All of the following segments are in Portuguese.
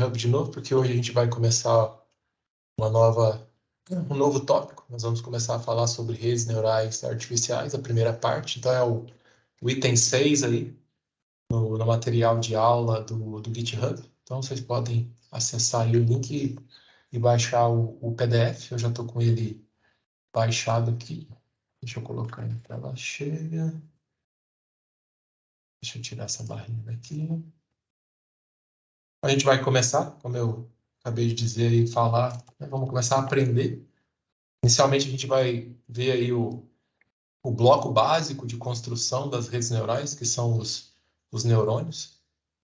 Hub de novo, porque hoje a gente vai começar um novo tópico. Nós vamos começar a falar sobre redes neurais artificiais, a primeira parte. Então, é o item 6 aí, no material de aula do GitHub. Então, vocês podem acessar aí o link e baixar o PDF. Eu já estou com ele baixado aqui. Deixa eu colocar em tela cheia. Deixa eu tirar essa barrinha daqui. A gente vai começar, como eu acabei de dizer e falar, né? Vamos começar a aprender. Inicialmente, a gente vai ver aí o bloco básico de construção das redes neurais, que são os neurônios.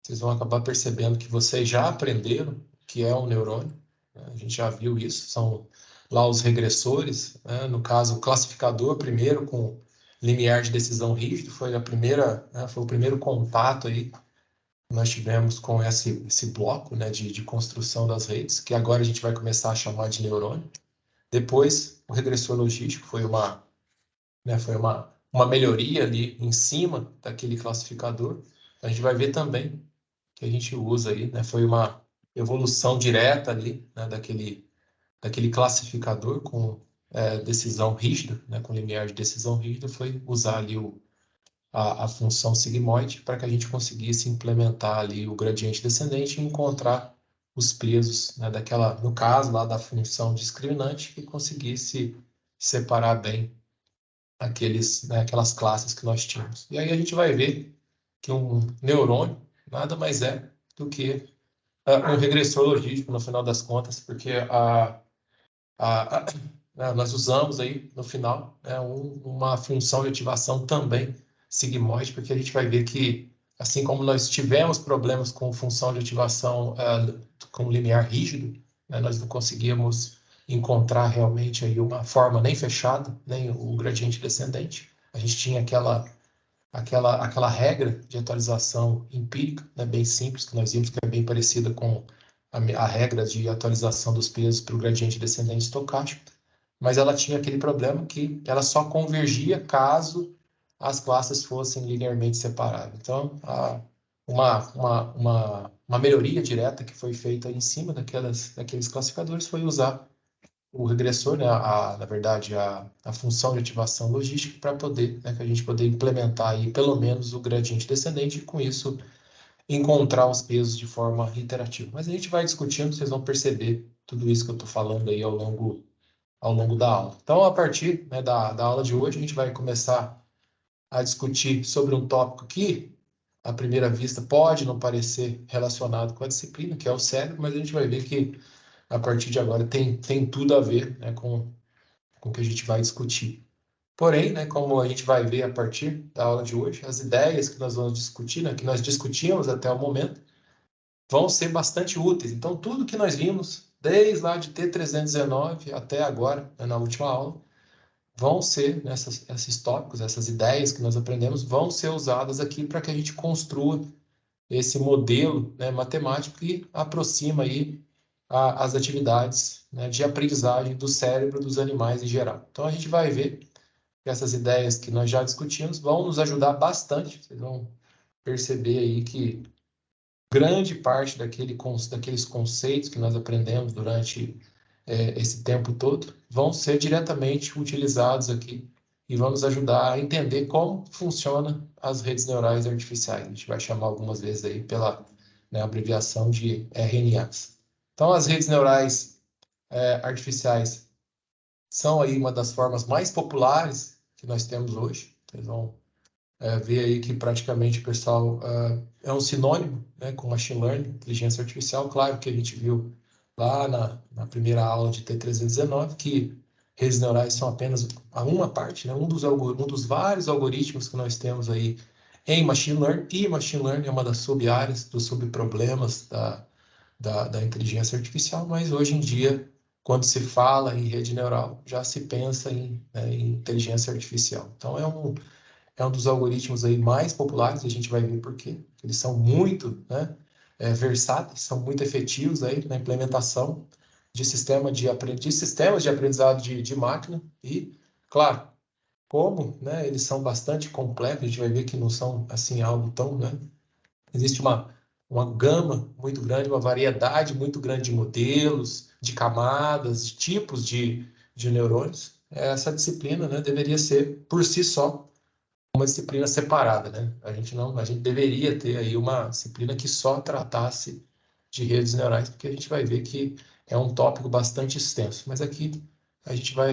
Vocês vão acabar percebendo que vocês já aprenderam o que é um neurônio, né? A gente já viu isso, são lá os regressores, né? No caso, o classificador primeiro com limiar de decisão rígido, foi o primeiro contato aí que nós tivemos com esse bloco, né, de construção das redes, que agora a gente vai começar a chamar de neurônio. Depois, o regressor logístico foi uma melhoria ali em cima daquele classificador. A gente vai ver também que a gente usa aí, né, foi uma evolução direta ali, né, daquele classificador com decisão rígida, né, com limiar de decisão rígida, foi usar ali a função sigmoide para que a gente conseguisse implementar ali o gradiente descendente e encontrar os pesos, né, no caso lá da função discriminante, que conseguisse separar bem aquelas classes que nós tínhamos. E aí a gente vai ver que um neurônio nada mais é do que um regressor logístico, no final das contas, porque nós usamos aí, no final, né, uma função de ativação também sigmoide, porque a gente vai ver que, assim como nós tivemos problemas com função de ativação com limiar rígido, né, nós não conseguíamos encontrar realmente aí uma forma nem fechada, nem o gradiente descendente. A gente tinha aquela regra de atualização empírica, né, bem simples, que nós vimos que é bem parecida com a regra de atualização dos pesos para o gradiente descendente estocástico, mas ela tinha aquele problema que ela só convergia caso as classes fossem linearmente separáveis. Então, uma melhoria direta que foi feita em cima daqueles classificadores foi usar o regressor, né, na verdade, a função de ativação logística para poder, né, que a gente poder implementar aí pelo menos o gradiente descendente e com isso encontrar os pesos de forma iterativa. Mas a gente vai discutindo, vocês vão perceber tudo isso que eu estou falando aí ao longo da aula. Então, a partir, né, da aula de hoje, a gente vai começar a discutir sobre um tópico que, à primeira vista, pode não parecer relacionado com a disciplina, que é o cérebro, mas a gente vai ver que, a partir de agora, tem tudo a ver, né, com o que a gente vai discutir. Porém, né, como a gente vai ver a partir da aula de hoje, as ideias que nós vamos discutir, né, que nós discutimos até o momento, vão ser bastante úteis. Então, tudo que nós vimos, desde lá de T319 até agora, né, na última aula, vão ser, esses tópicos, essas ideias que nós aprendemos, vão ser usadas aqui para que a gente construa esse modelo, né, matemático que aproxima aí as atividades, né, de aprendizagem do cérebro dos animais em geral. Então, a gente vai ver que essas ideias que nós já discutimos vão nos ajudar bastante. Vocês vão perceber aí que grande parte daqueles conceitos que nós aprendemos durante esse tempo todo vão ser diretamente utilizados aqui e vão nos ajudar a entender como funcionam as redes neurais artificiais. A gente vai chamar algumas vezes aí pela, né, abreviação de RNAs. Então, as redes neurais artificiais são aí uma das formas mais populares que nós temos hoje. Vocês vão ver aí que praticamente o pessoal é um sinônimo, né, com machine learning, inteligência artificial. Claro que a gente viu lá na primeira aula de T319 que redes neurais são apenas uma parte, né, um dos vários algoritmos que nós temos aí em machine learning, e machine learning é uma das sub-áreas, dos subproblemas da inteligência artificial, mas hoje em dia, quando se fala em rede neural, já se pensa em inteligência artificial. Então, é um dos algoritmos aí mais populares, a gente vai ver por quê. Eles são muito, né, versáteis, são muito efetivos aí na implementação de sistemas de aprendizado de máquina e, claro, como, né, eles são bastante complexos, a gente vai ver que não são assim algo tão, né, existe uma gama muito grande, uma variedade muito grande de modelos, de camadas, de tipos de neurônios. Essa disciplina, né, deveria ser, por si só, uma disciplina separada, né? A gente deveria ter aí uma disciplina que só tratasse de redes neurais, porque a gente vai ver que é um tópico bastante extenso. Mas aqui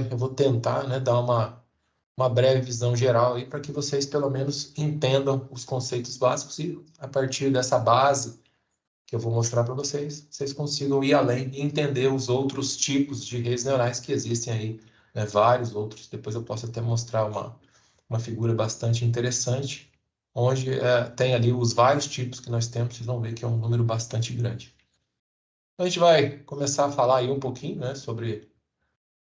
eu vou tentar, né, dar uma breve visão geral aí para que vocês pelo menos entendam os conceitos básicos e a partir dessa base que eu vou mostrar para vocês, vocês consigam ir além e entender os outros tipos de redes neurais que existem aí, né, vários outros. Depois eu posso até mostrar uma figura bastante interessante, onde tem ali os vários tipos que nós temos, vocês vão ver que é um número bastante grande. Então, a gente vai começar a falar aí um pouquinho, né, sobre o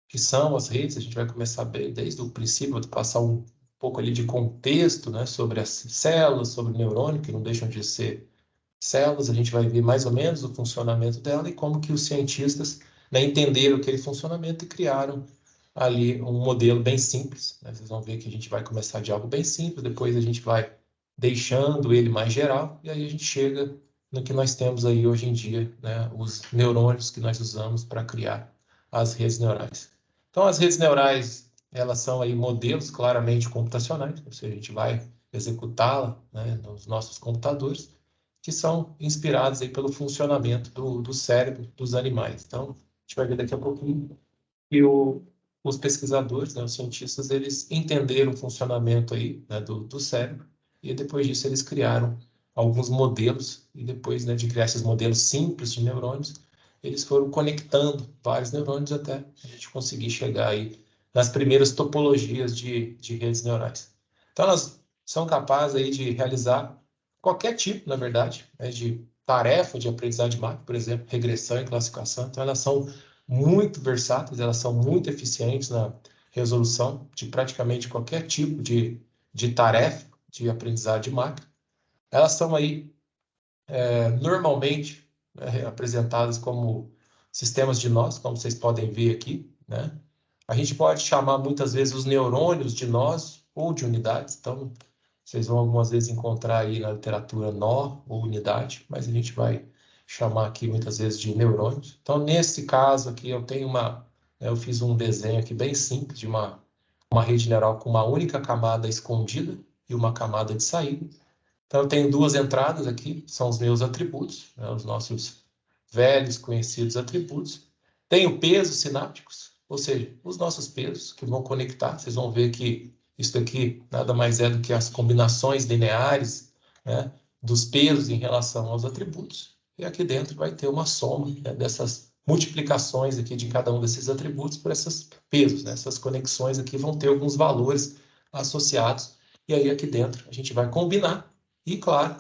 que são as redes, a gente vai começar bem desde o princípio, vou passar um pouco ali de contexto, né, sobre as células, sobre o neurônio, que não deixam de ser células, a gente vai ver mais ou menos o funcionamento dela e como que os cientistas, né, entenderam aquele funcionamento e criaram ali um modelo bem simples, né? Vocês vão ver que a gente vai começar de algo bem simples, depois a gente vai deixando ele mais geral, e aí a gente chega no que nós temos aí hoje em dia, né? Os neurônios que nós usamos para criar as redes neurais. Então, as redes neurais, elas são aí modelos claramente computacionais, ou seja, a gente vai executá-la, né, nos nossos computadores, que são inspirados aí pelo funcionamento do cérebro dos animais. Então, a gente vai ver daqui a pouquinho que os pesquisadores, né, os cientistas, eles entenderam o funcionamento aí, né, do cérebro e depois disso eles criaram alguns modelos e depois, né, de criar esses modelos simples de neurônios, eles foram conectando vários neurônios até a gente conseguir chegar aí nas primeiras topologias de redes neurais. Então, elas são capazes aí de realizar qualquer tipo, na verdade, né, de tarefa de aprendizagem de máquina, por exemplo, regressão e classificação. Então, elas são muito versáteis, elas são muito eficientes na resolução de praticamente qualquer tipo de tarefa de aprendizagem de máquina. Elas são aí, normalmente, né, apresentadas como sistemas de nós, como vocês podem ver aqui, né? A gente pode chamar muitas vezes os neurônios de nós ou de unidades, então vocês vão algumas vezes encontrar aí na literatura nó ou unidade, mas a gente vai chamar aqui muitas vezes de neurônios. Então, nesse caso aqui, eu fiz um desenho aqui bem simples de uma rede neural com uma única camada escondida e uma camada de saída. Então, eu tenho duas entradas aqui, são os meus atributos, né, os nossos velhos conhecidos atributos. Tenho pesos sinápticos, ou seja, os nossos pesos que vão conectar. Vocês vão ver que isso aqui nada mais é do que as combinações lineares, né, dos pesos em relação aos atributos. E aqui dentro vai ter uma soma, né, dessas multiplicações aqui de cada um desses atributos por esses pesos, né? Essas conexões aqui vão ter alguns valores associados. E aí aqui dentro a gente vai combinar. E claro,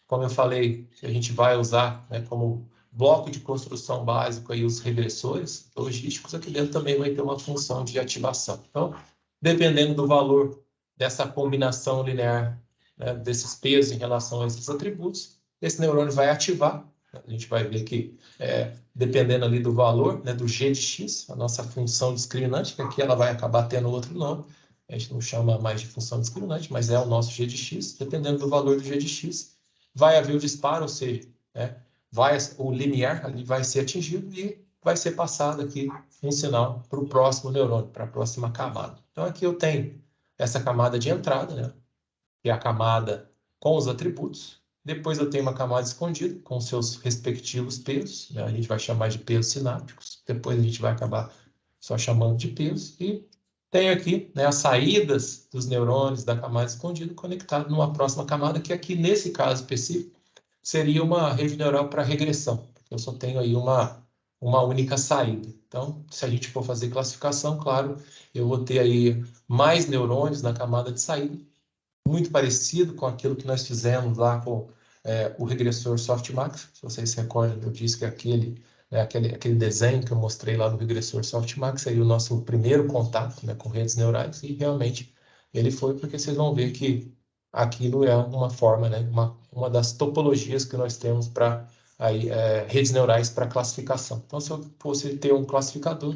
como eu falei, a gente vai usar, né, como bloco de construção básico aí os regressores logísticos, aqui dentro também vai ter uma função de ativação. Então, dependendo do valor dessa combinação linear, né, desses pesos em relação a esses atributos, esse neurônio vai ativar. A gente vai ver que, dependendo ali do valor, né, do g de x, a nossa função discriminante, que aqui ela vai acabar tendo outro nome, a gente não chama mais de função discriminante, mas é o nosso g de x, dependendo do valor do g de x, vai haver o disparo, ou seja, né, o limiar ali vai ser atingido e vai ser passado aqui um sinal para o próximo neurônio, para a próxima camada. Então, aqui eu tenho essa camada de entrada, né, que é a camada com os atributos. Depois eu tenho uma camada escondida com seus respectivos pesos, né, a gente vai chamar de pesos sinápticos. Depois a gente vai acabar só chamando de pesos. E tenho aqui, né, as saídas dos neurônios da camada escondida conectado numa próxima camada, que aqui, nesse caso específico, seria uma rede neural para regressão, porque eu só tenho aí uma única saída. Então, se a gente for fazer classificação, claro, eu vou ter aí mais neurônios na camada de saída, muito parecido com aquilo que nós fizemos lá com o regressor Softmax. Se vocês se recordam, eu disse que aquele desenho que eu mostrei lá do regressor Softmax seria o nosso primeiro contato, né, com redes neurais, e realmente ele foi, porque vocês vão ver que aquilo é uma forma, né, uma das topologias que nós temos para redes neurais para classificação. Então, se eu fosse ter um classificador,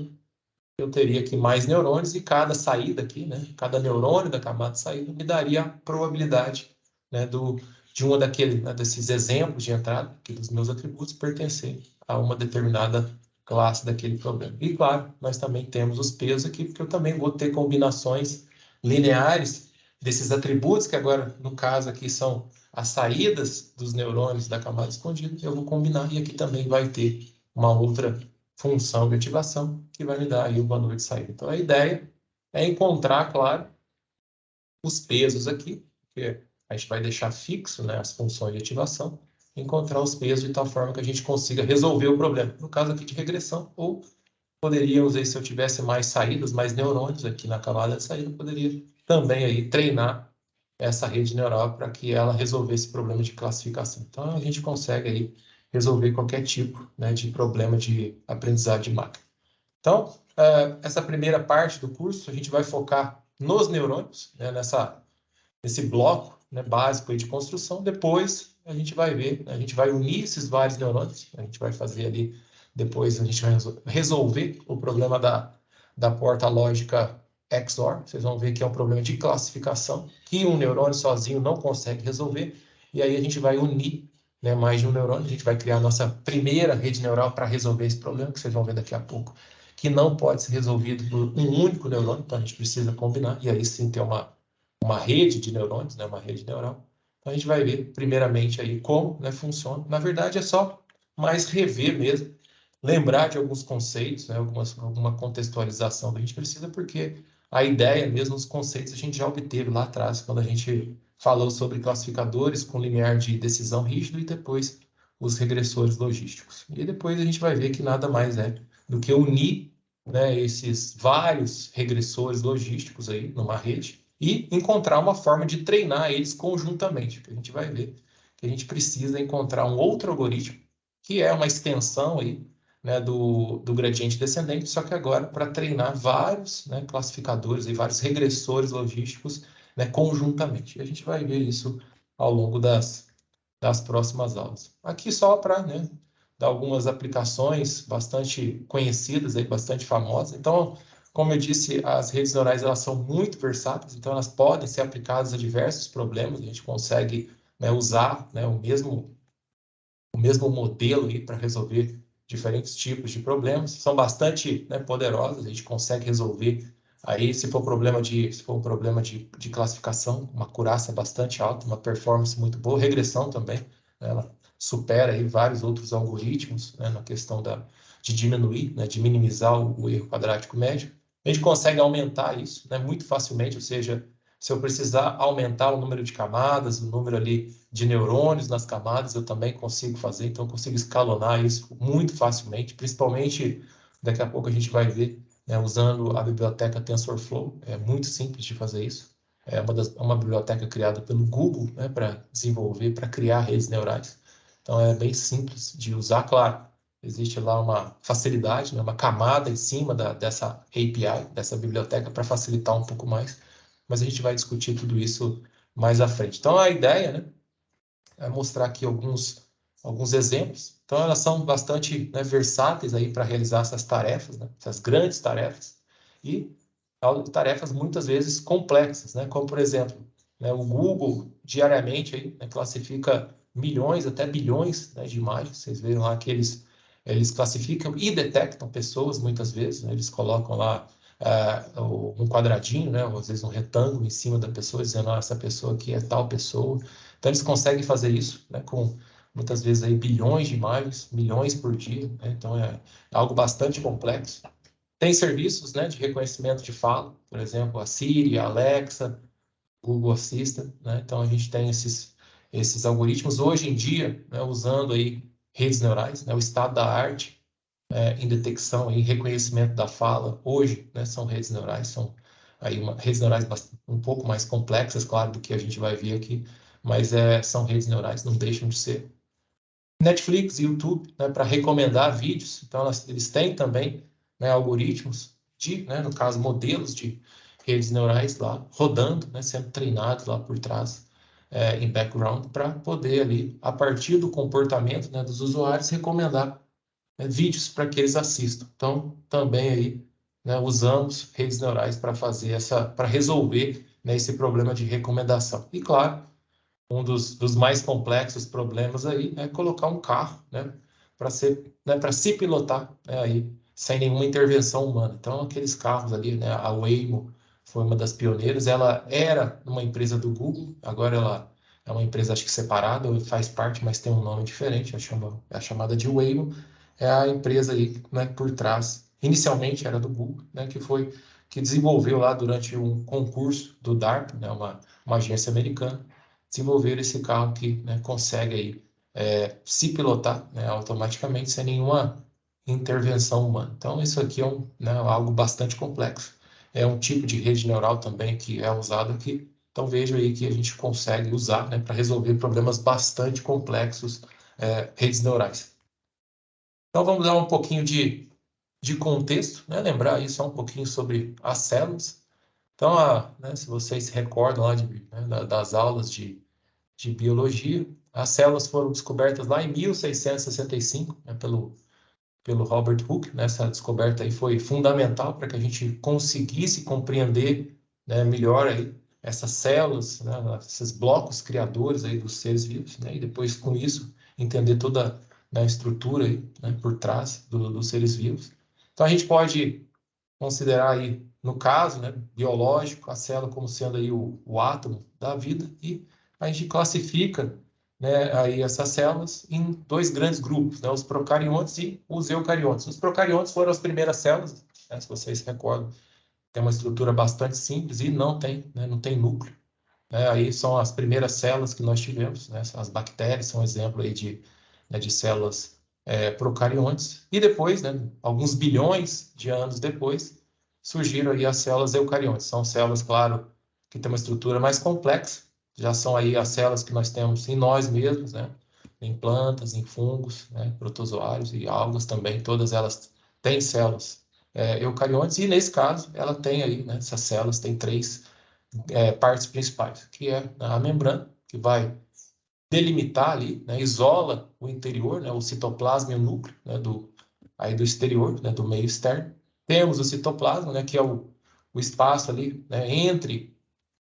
eu teria aqui mais neurônios e cada saída aqui, né, cada neurônio da camada de saída me daria a probabilidade, né, de uma desses exemplos de entrada aqui dos meus atributos pertencer a uma determinada classe daquele problema. E, claro, nós também temos os pesos aqui, porque eu também vou ter combinações lineares desses atributos, que agora, no caso aqui, são as saídas dos neurônios da camada escondida, eu vou combinar, e aqui também vai ter uma outra função de ativação, que vai me dar aí o valor de saída. Então, a ideia é encontrar, claro, os pesos aqui, que a gente vai deixar fixo, né, as funções de ativação, encontrar os pesos de tal forma que a gente consiga resolver o problema. No caso aqui de regressão, ou poderia usar, se eu tivesse mais saídas, mais neurônios aqui na camada de saída, poderia também aí treinar essa rede neural para que ela resolvesse problema de classificação. Então, a gente consegue aí resolver qualquer tipo, né, de problema de aprendizado de máquina. Então, essa primeira parte do curso, a gente vai focar nos neurônios, né, nesse bloco, né, básico aí de construção. Depois, a gente vai ver, né, a gente vai unir esses vários neurônios, a gente vai fazer ali, depois a gente vai resolver o problema da porta lógica XOR. Vocês vão ver que é um problema de classificação, que um neurônio sozinho não consegue resolver, e aí a gente vai unir, né, mais de um neurônio, a gente vai criar a nossa primeira rede neural para resolver esse problema, que vocês vão ver daqui a pouco, que não pode ser resolvido por um único neurônio, então a gente precisa combinar, e aí sim ter uma rede de neurônios, né, uma rede neural. Então a gente vai ver primeiramente aí como, né, funciona. Na verdade é só mais rever mesmo, lembrar de alguns conceitos, né, alguma contextualização que a gente precisa, porque a ideia mesmo, os conceitos a gente já obteve lá atrás, quando a gente falou sobre classificadores com limiar de decisão rígido e depois os regressores logísticos. E depois a gente vai ver que nada mais é do que unir, né, esses vários regressores logísticos aí numa rede e encontrar uma forma de treinar eles conjuntamente. Que a gente vai ver que a gente precisa encontrar um outro algoritmo, que é uma extensão aí, né, do gradiente descendente, só que agora para treinar vários, né, classificadores e vários regressores logísticos, né, conjuntamente. E a gente vai ver isso ao longo das próximas aulas. Aqui só para, né, dar algumas aplicações bastante conhecidas, aí, bastante famosas. Então, como eu disse, as redes neurais elas são muito versáteis, então elas podem ser aplicadas a diversos problemas. A gente consegue, né, usar, né, o mesmo modelo para resolver diferentes tipos de problemas. São bastante, né, poderosas. A gente consegue resolver aí se for um problema de classificação, uma acurácia bastante alta, uma performance muito boa, regressão também, né, ela supera aí vários outros algoritmos, né, na questão de diminuir, né, de minimizar o erro quadrático médio. A gente consegue aumentar isso, né, muito facilmente, ou seja, se eu precisar aumentar o número de camadas, o número ali de neurônios nas camadas, eu também consigo fazer, então eu consigo escalonar isso muito facilmente, principalmente daqui a pouco a gente vai ver, né, usando a biblioteca TensorFlow, é muito simples de fazer isso. É uma biblioteca criada pelo Google, né, para desenvolver, para criar redes neurais. Então é bem simples de usar, claro. Existe lá uma facilidade, né, uma camada em cima dessa API, dessa biblioteca, para facilitar um pouco mais, mas a gente vai discutir tudo isso mais à frente. Então a ideia, né, é mostrar aqui alguns exemplos. Então elas são bastante, né, versáteis aí para realizar essas tarefas, né, essas grandes tarefas, e tarefas muitas vezes complexas, né, como por exemplo, né, o Google diariamente aí, né, classifica milhões, até bilhões, né, de imagens. Vocês viram lá que eles classificam e detectam pessoas muitas vezes, né, eles colocam lá um quadradinho, né, ou às vezes um retângulo em cima da pessoa, dizendo, essa pessoa aqui é tal pessoa. Então, eles conseguem fazer isso, né, com muitas vezes aí bilhões de imagens, milhões por dia, né? Então, é algo bastante complexo. Tem serviços, né, de reconhecimento de fala, por exemplo, a Siri, a Alexa, Google Assistant, né? Então, a gente tem esses algoritmos hoje em dia, né, usando aí redes neurais, né, o estado da arte em detecção e reconhecimento da fala, hoje, né, são redes neurais, são aí redes neurais um pouco mais complexas, claro, do que a gente vai ver aqui, mas são redes neurais, não deixam de ser. Netflix e YouTube, né, para recomendar vídeos, então eles têm também, né, algoritmos né, no caso, modelos de redes neurais lá, rodando, né, sendo treinados lá por trás, em background, para poder ali, a partir do comportamento, né, dos usuários, recomendar, né, vídeos para que eles assistam. Então, também aí, né, usamos redes neurais para resolver, né, esse problema de recomendação. E claro, um dos mais complexos problemas aí é colocar um carro, né, para se pilotar, né, aí, sem nenhuma intervenção humana. Então, aqueles carros ali, né, a Waymo foi uma das pioneiras. Ela era uma empresa do Google, agora ela é uma empresa, acho que separada, faz parte, mas tem um nome diferente, é chamada de Waymo. É a empresa aí, né, por trás. Inicialmente era do Google, né, que desenvolveu lá durante um concurso do DARPA, né, uma agência americana, desenvolver esse carro que, né, consegue aí, se pilotar, né, automaticamente sem nenhuma intervenção humana. Então, isso aqui é né, algo bastante complexo. É um tipo de rede neural também que é usado aqui. Então, vejo aí que a gente consegue usar, né, para resolver problemas bastante complexos, redes neurais. Então, vamos dar um pouquinho de contexto, né, lembrar aí só um pouquinho sobre as células. Então, né, se vocês se recordam lá né, das aulas de biologia. As células foram descobertas lá em 1665, né, pelo Robert Hooke. Né? Essa descoberta aí foi fundamental para que a gente conseguisse compreender, né, melhor aí essas células, né, esses blocos criadores aí dos seres vivos, né? E depois com isso entender toda, né, a estrutura aí, né, por trás dos seres vivos. Então a gente pode considerar aí, no caso, né, biológico, a célula como sendo aí o átomo da vida, e a gente classifica, né, aí essas células em dois grandes grupos, né, os procariontes e os eucariontes. Os procariontes foram as primeiras células, né, se vocês se recordam, tem uma estrutura bastante simples e não tem, né, não tem núcleo. Né, aí são as primeiras células que nós tivemos, né, as bactérias são um exemplo aí né, de células procariontes, e depois, né, alguns bilhões de anos depois, surgiram aí as células eucariontes. São células, claro, que têm uma estrutura mais complexa, já são aí as células que nós temos em nós mesmos, né, em plantas, em fungos, né, protozoários e algas também, todas elas têm células eucariontes, e nesse caso, ela tem aí, né, essas células têm três partes principais, que é a membrana, que vai delimitar ali, né, isola o interior, né, o citoplasma e o núcleo, né, aí do exterior, né, do meio externo. Temos o citoplasma, né, que é o espaço ali, né, entre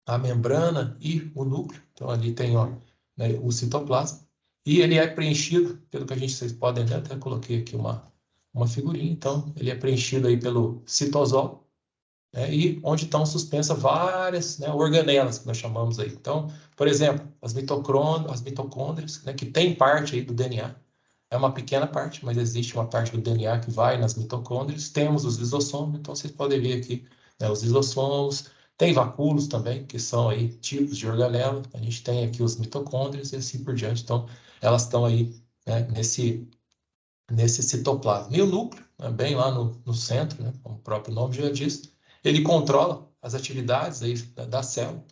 a membrana e o núcleo. Então ali tem, ó, né, o citoplasma, e ele é preenchido, pelo que vocês podem ver, até coloquei aqui uma figurinha. Então ele é preenchido aí pelo citosol, né, e onde estão suspensas várias, né, organelas, que nós chamamos aí. Então, por exemplo, as mitocôndrias, né, que tem parte aí do DNA, é uma pequena parte, mas existe uma parte do DNA que vai nas mitocôndrias. Temos os lisossomos, então vocês podem ver aqui, né, os lisossomos. Tem vacúolos também, que são aí tipos de organela. A gente tem aqui os mitocôndrias e assim por diante. Então, elas estão aí, né, nesse citoplasma. E o núcleo, né, bem lá no centro, né, como o próprio nome já diz, ele controla as atividades aí da célula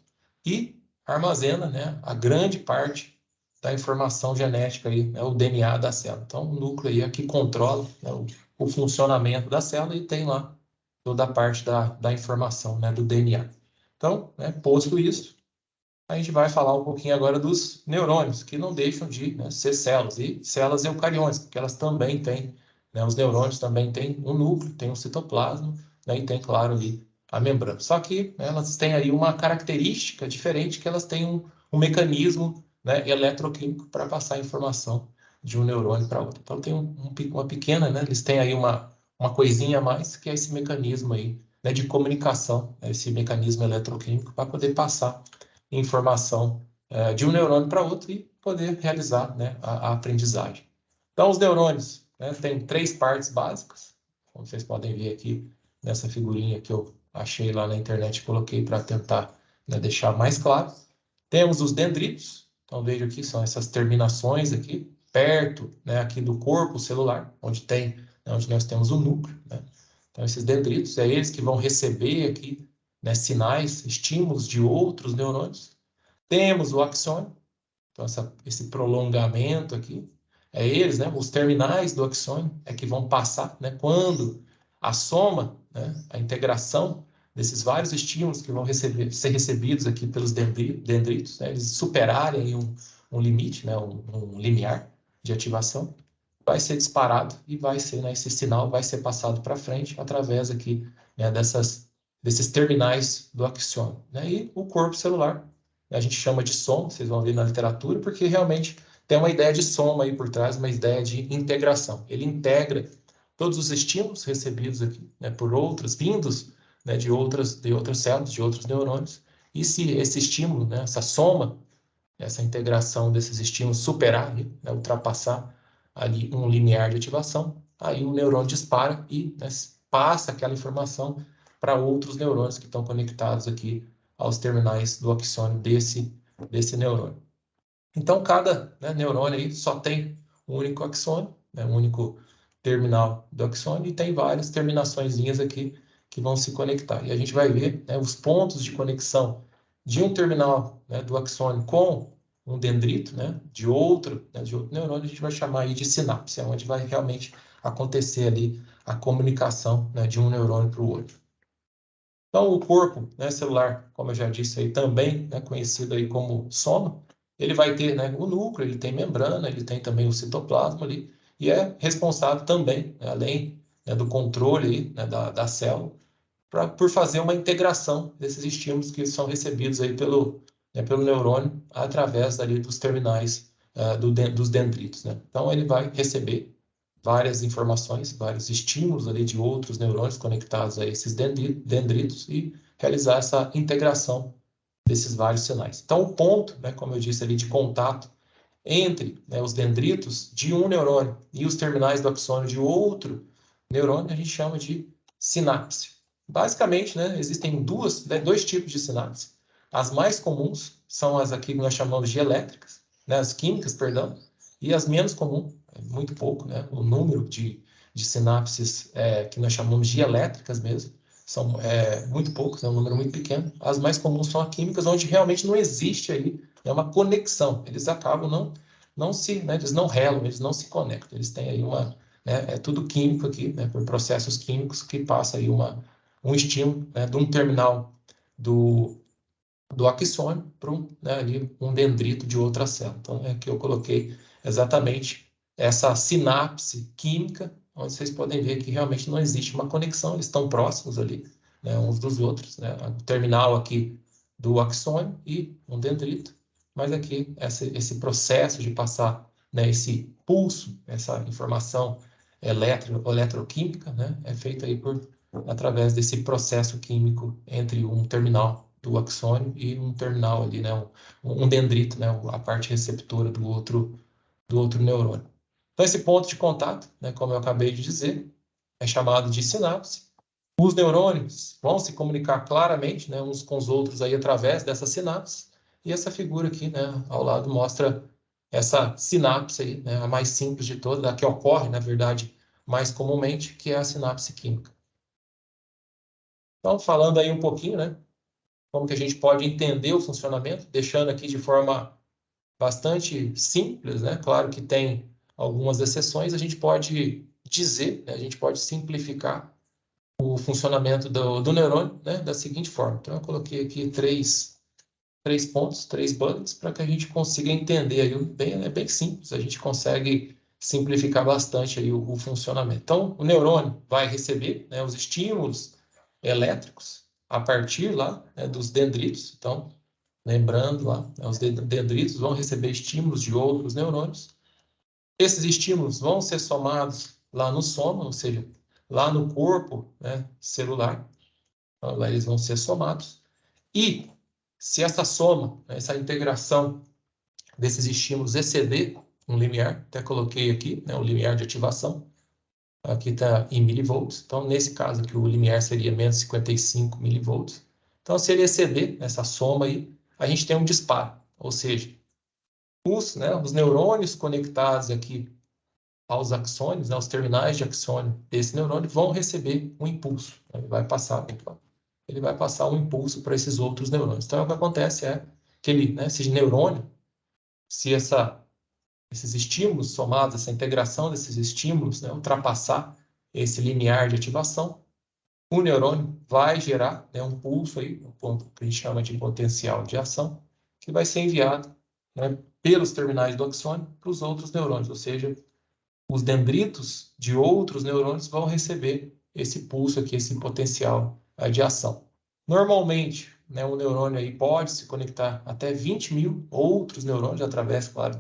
e armazena, né, a grande parte da informação genética, aí, né, o DNA da célula. Então, o núcleo aí é que controla, né, o funcionamento da célula, e tem lá toda a parte da informação, né, do DNA. Então, né, posto isso, a gente vai falar um pouquinho agora dos neurônios, que não deixam de, né, ser células, e células eucariontes, porque elas também têm, né, os neurônios também têm um núcleo, tem um citoplasma, né, e tem, claro, ali a membrana. Só que, né, elas têm aí uma característica diferente, que elas têm um mecanismo, né, eletroquímico para passar a informação de um neurônio para outro. Então, tem uma pequena, né, eles têm aí uma coisinha a mais, que é esse mecanismo aí, né, de comunicação, né, esse mecanismo eletroquímico, para poder passar informação de um neurônio para outro e poder realizar, né, a aprendizagem. Então, os neurônios, né, têm três partes básicas, como vocês podem ver aqui nessa figurinha que eu achei lá na internet e coloquei para tentar, né, deixar mais claro. Temos os dendritos, então veja aqui, são essas terminações aqui, perto, né, aqui do corpo celular, onde nós temos o núcleo, né? Então, esses dendritos, é eles que vão receber aqui, né, sinais, estímulos de outros neurônios. Temos o axônio, então esse prolongamento aqui, é eles, né, os terminais do axônio é que vão passar, né, quando a soma, né, a integração desses vários estímulos que vão ser recebidos aqui pelos dendritos, né, eles superarem um limite, né, um limiar de ativação, vai ser disparado e vai ser, né, esse sinal vai ser passado para frente através aqui, né, desses terminais do axônio, né, e o corpo celular, a gente chama de soma, vocês vão ver na literatura, porque realmente tem uma ideia de soma aí por trás, uma ideia de integração. Ele integra todos os estímulos recebidos aqui, né, por outros, vindos, né, de outras células, de outros neurônios, e se esse estímulo, né, essa soma, essa integração desses estímulos superar, né, ultrapassar ali um limiar de ativação, aí o neurônio dispara e, né, passa aquela informação para outros neurônios que estão conectados aqui aos terminais do axônio desse neurônio. Então, cada, né, neurônio aí só tem um único axônio, né, um único terminal do axônio, e tem várias terminaçõezinhas aqui que vão se conectar. E a gente vai ver, né, os pontos de conexão de um terminal, né, do axônio com um dendrito, né, de outro neurônio, a gente vai chamar aí de sinapse, é onde vai realmente acontecer ali a comunicação, né, de um neurônio para o outro. Então, o corpo, né, celular, como eu já disse aí, também, né, conhecido aí como soma, ele vai ter, né, o núcleo, ele tem membrana, ele tem também o citoplasma ali, e é responsável também, né, além, né, do controle aí, né, da célula, por fazer uma integração desses estímulos que são recebidos aí pelo neurônio através ali dos terminais dos dendritos, né? Então, ele vai receber várias informações, vários estímulos ali de outros neurônios conectados a esses dendritos e realizar essa integração desses vários sinais. Então, o ponto, né, como eu disse ali, de contato entre, né, os dendritos de um neurônio e os terminais do axônio de outro neurônio, a gente chama de sinapse. Basicamente, né, existem dois tipos de sinapse. As mais comuns são as aqui que nós chamamos de elétricas, né, as químicas, perdão, e as menos comuns, muito pouco, né, o número de sinapses que nós chamamos de elétricas mesmo, são muito poucos, é um número muito pequeno. As mais comuns são as químicas, onde realmente não existe aí uma conexão. Eles acabam não se, né, eles não relam, eles não se conectam. Eles têm aí é tudo químico aqui, né, por processos químicos que passa aí um estímulo, né, de um terminal do axônio para um dendrito de outra célula. Então, é que eu coloquei exatamente essa sinapse química, onde vocês podem ver que realmente não existe uma conexão, eles estão próximos ali, né, uns dos outros, né, o terminal aqui do axônio e um dendrito, mas aqui esse processo de passar, né, esse pulso, essa informação eletroquímica, né, é feito aí através desse processo químico entre um terminal do axônio e um terminal ali, né, um dendrito, né, a parte receptora do outro neurônio. Então, esse ponto de contato, né, como eu acabei de dizer, é chamado de sinapse. Os neurônios vão se comunicar claramente, né, uns com os outros aí através dessa sinapse. E essa figura aqui, né, ao lado mostra essa sinapse aí, né, a mais simples de todas, a que ocorre, na verdade, mais comumente, que é a sinapse química. Então, falando aí um pouquinho, né, como que a gente pode entender o funcionamento, deixando aqui de forma bastante simples, né? Claro que tem algumas exceções, a gente pode dizer, né, a gente pode simplificar o funcionamento do neurônio, né, da seguinte forma. Então, eu coloquei aqui três pontos, 3 bullets, para que a gente consiga entender aí, é bem simples, a gente consegue simplificar bastante aí o funcionamento. Então, o neurônio vai receber, né, os estímulos elétricos a partir lá, né, dos dendritos. Então, lembrando lá, né, os dendritos vão receber estímulos de outros neurônios. Esses estímulos vão ser somados lá no soma, ou seja, lá no corpo, né, celular. Então, lá eles vão ser somados. E se essa soma, né, essa integração desses estímulos exceder um limiar, até coloquei aqui, né, o limiar de ativação, aqui está em milivolts, então nesse caso aqui o limiar seria menos 55 milivolts. Então, se ele exceder essa soma aí, a gente tem um disparo, ou seja, os neurônios conectados aqui aos axônios, né, os terminais de axônio desse neurônio vão receber um impulso. Ele vai passar um impulso para esses outros neurônios. Então, o que acontece é que esse neurônio, se esses estímulos somados, essa integração desses estímulos, né, ultrapassar esse limiar de ativação, o neurônio vai gerar, né, um pulso aí, um ponto que a gente chama de potencial de ação, que vai ser enviado, né, pelos terminais do axônio para os outros neurônios, ou seja, os dendritos de outros neurônios vão receber esse pulso aqui, esse potencial de ação. Normalmente, né, um neurônio aí pode se conectar até 20 mil outros neurônios através, claro,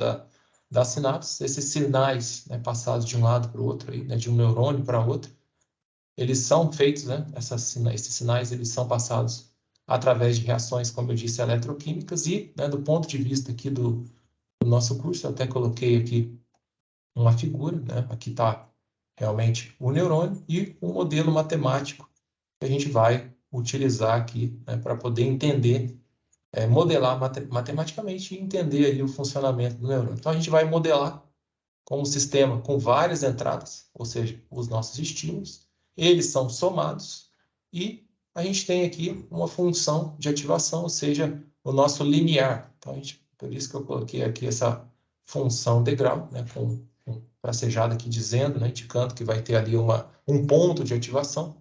das sinapses. Esses sinais, né, passados de um lado para o outro, aí, né, de um neurônio para outro, eles são feitos, né, esses sinais eles são passados através de reações, como eu disse, eletroquímicas e, né, do ponto de vista aqui do nosso curso, eu até coloquei aqui uma figura, né, aqui está realmente o neurônio e um modelo matemático que a gente vai utilizar aqui, né, para poder entender, modelar matematicamente e entender aí o funcionamento do neurônio. Então, a gente vai modelar com um sistema com várias entradas, ou seja, os nossos estímulos, eles são somados e a gente tem aqui uma função de ativação, ou seja, o nosso limiar. Então, por isso que eu coloquei aqui essa função degrau, né, com tracejado aqui dizendo, né, indicando que vai ter ali um ponto de ativação.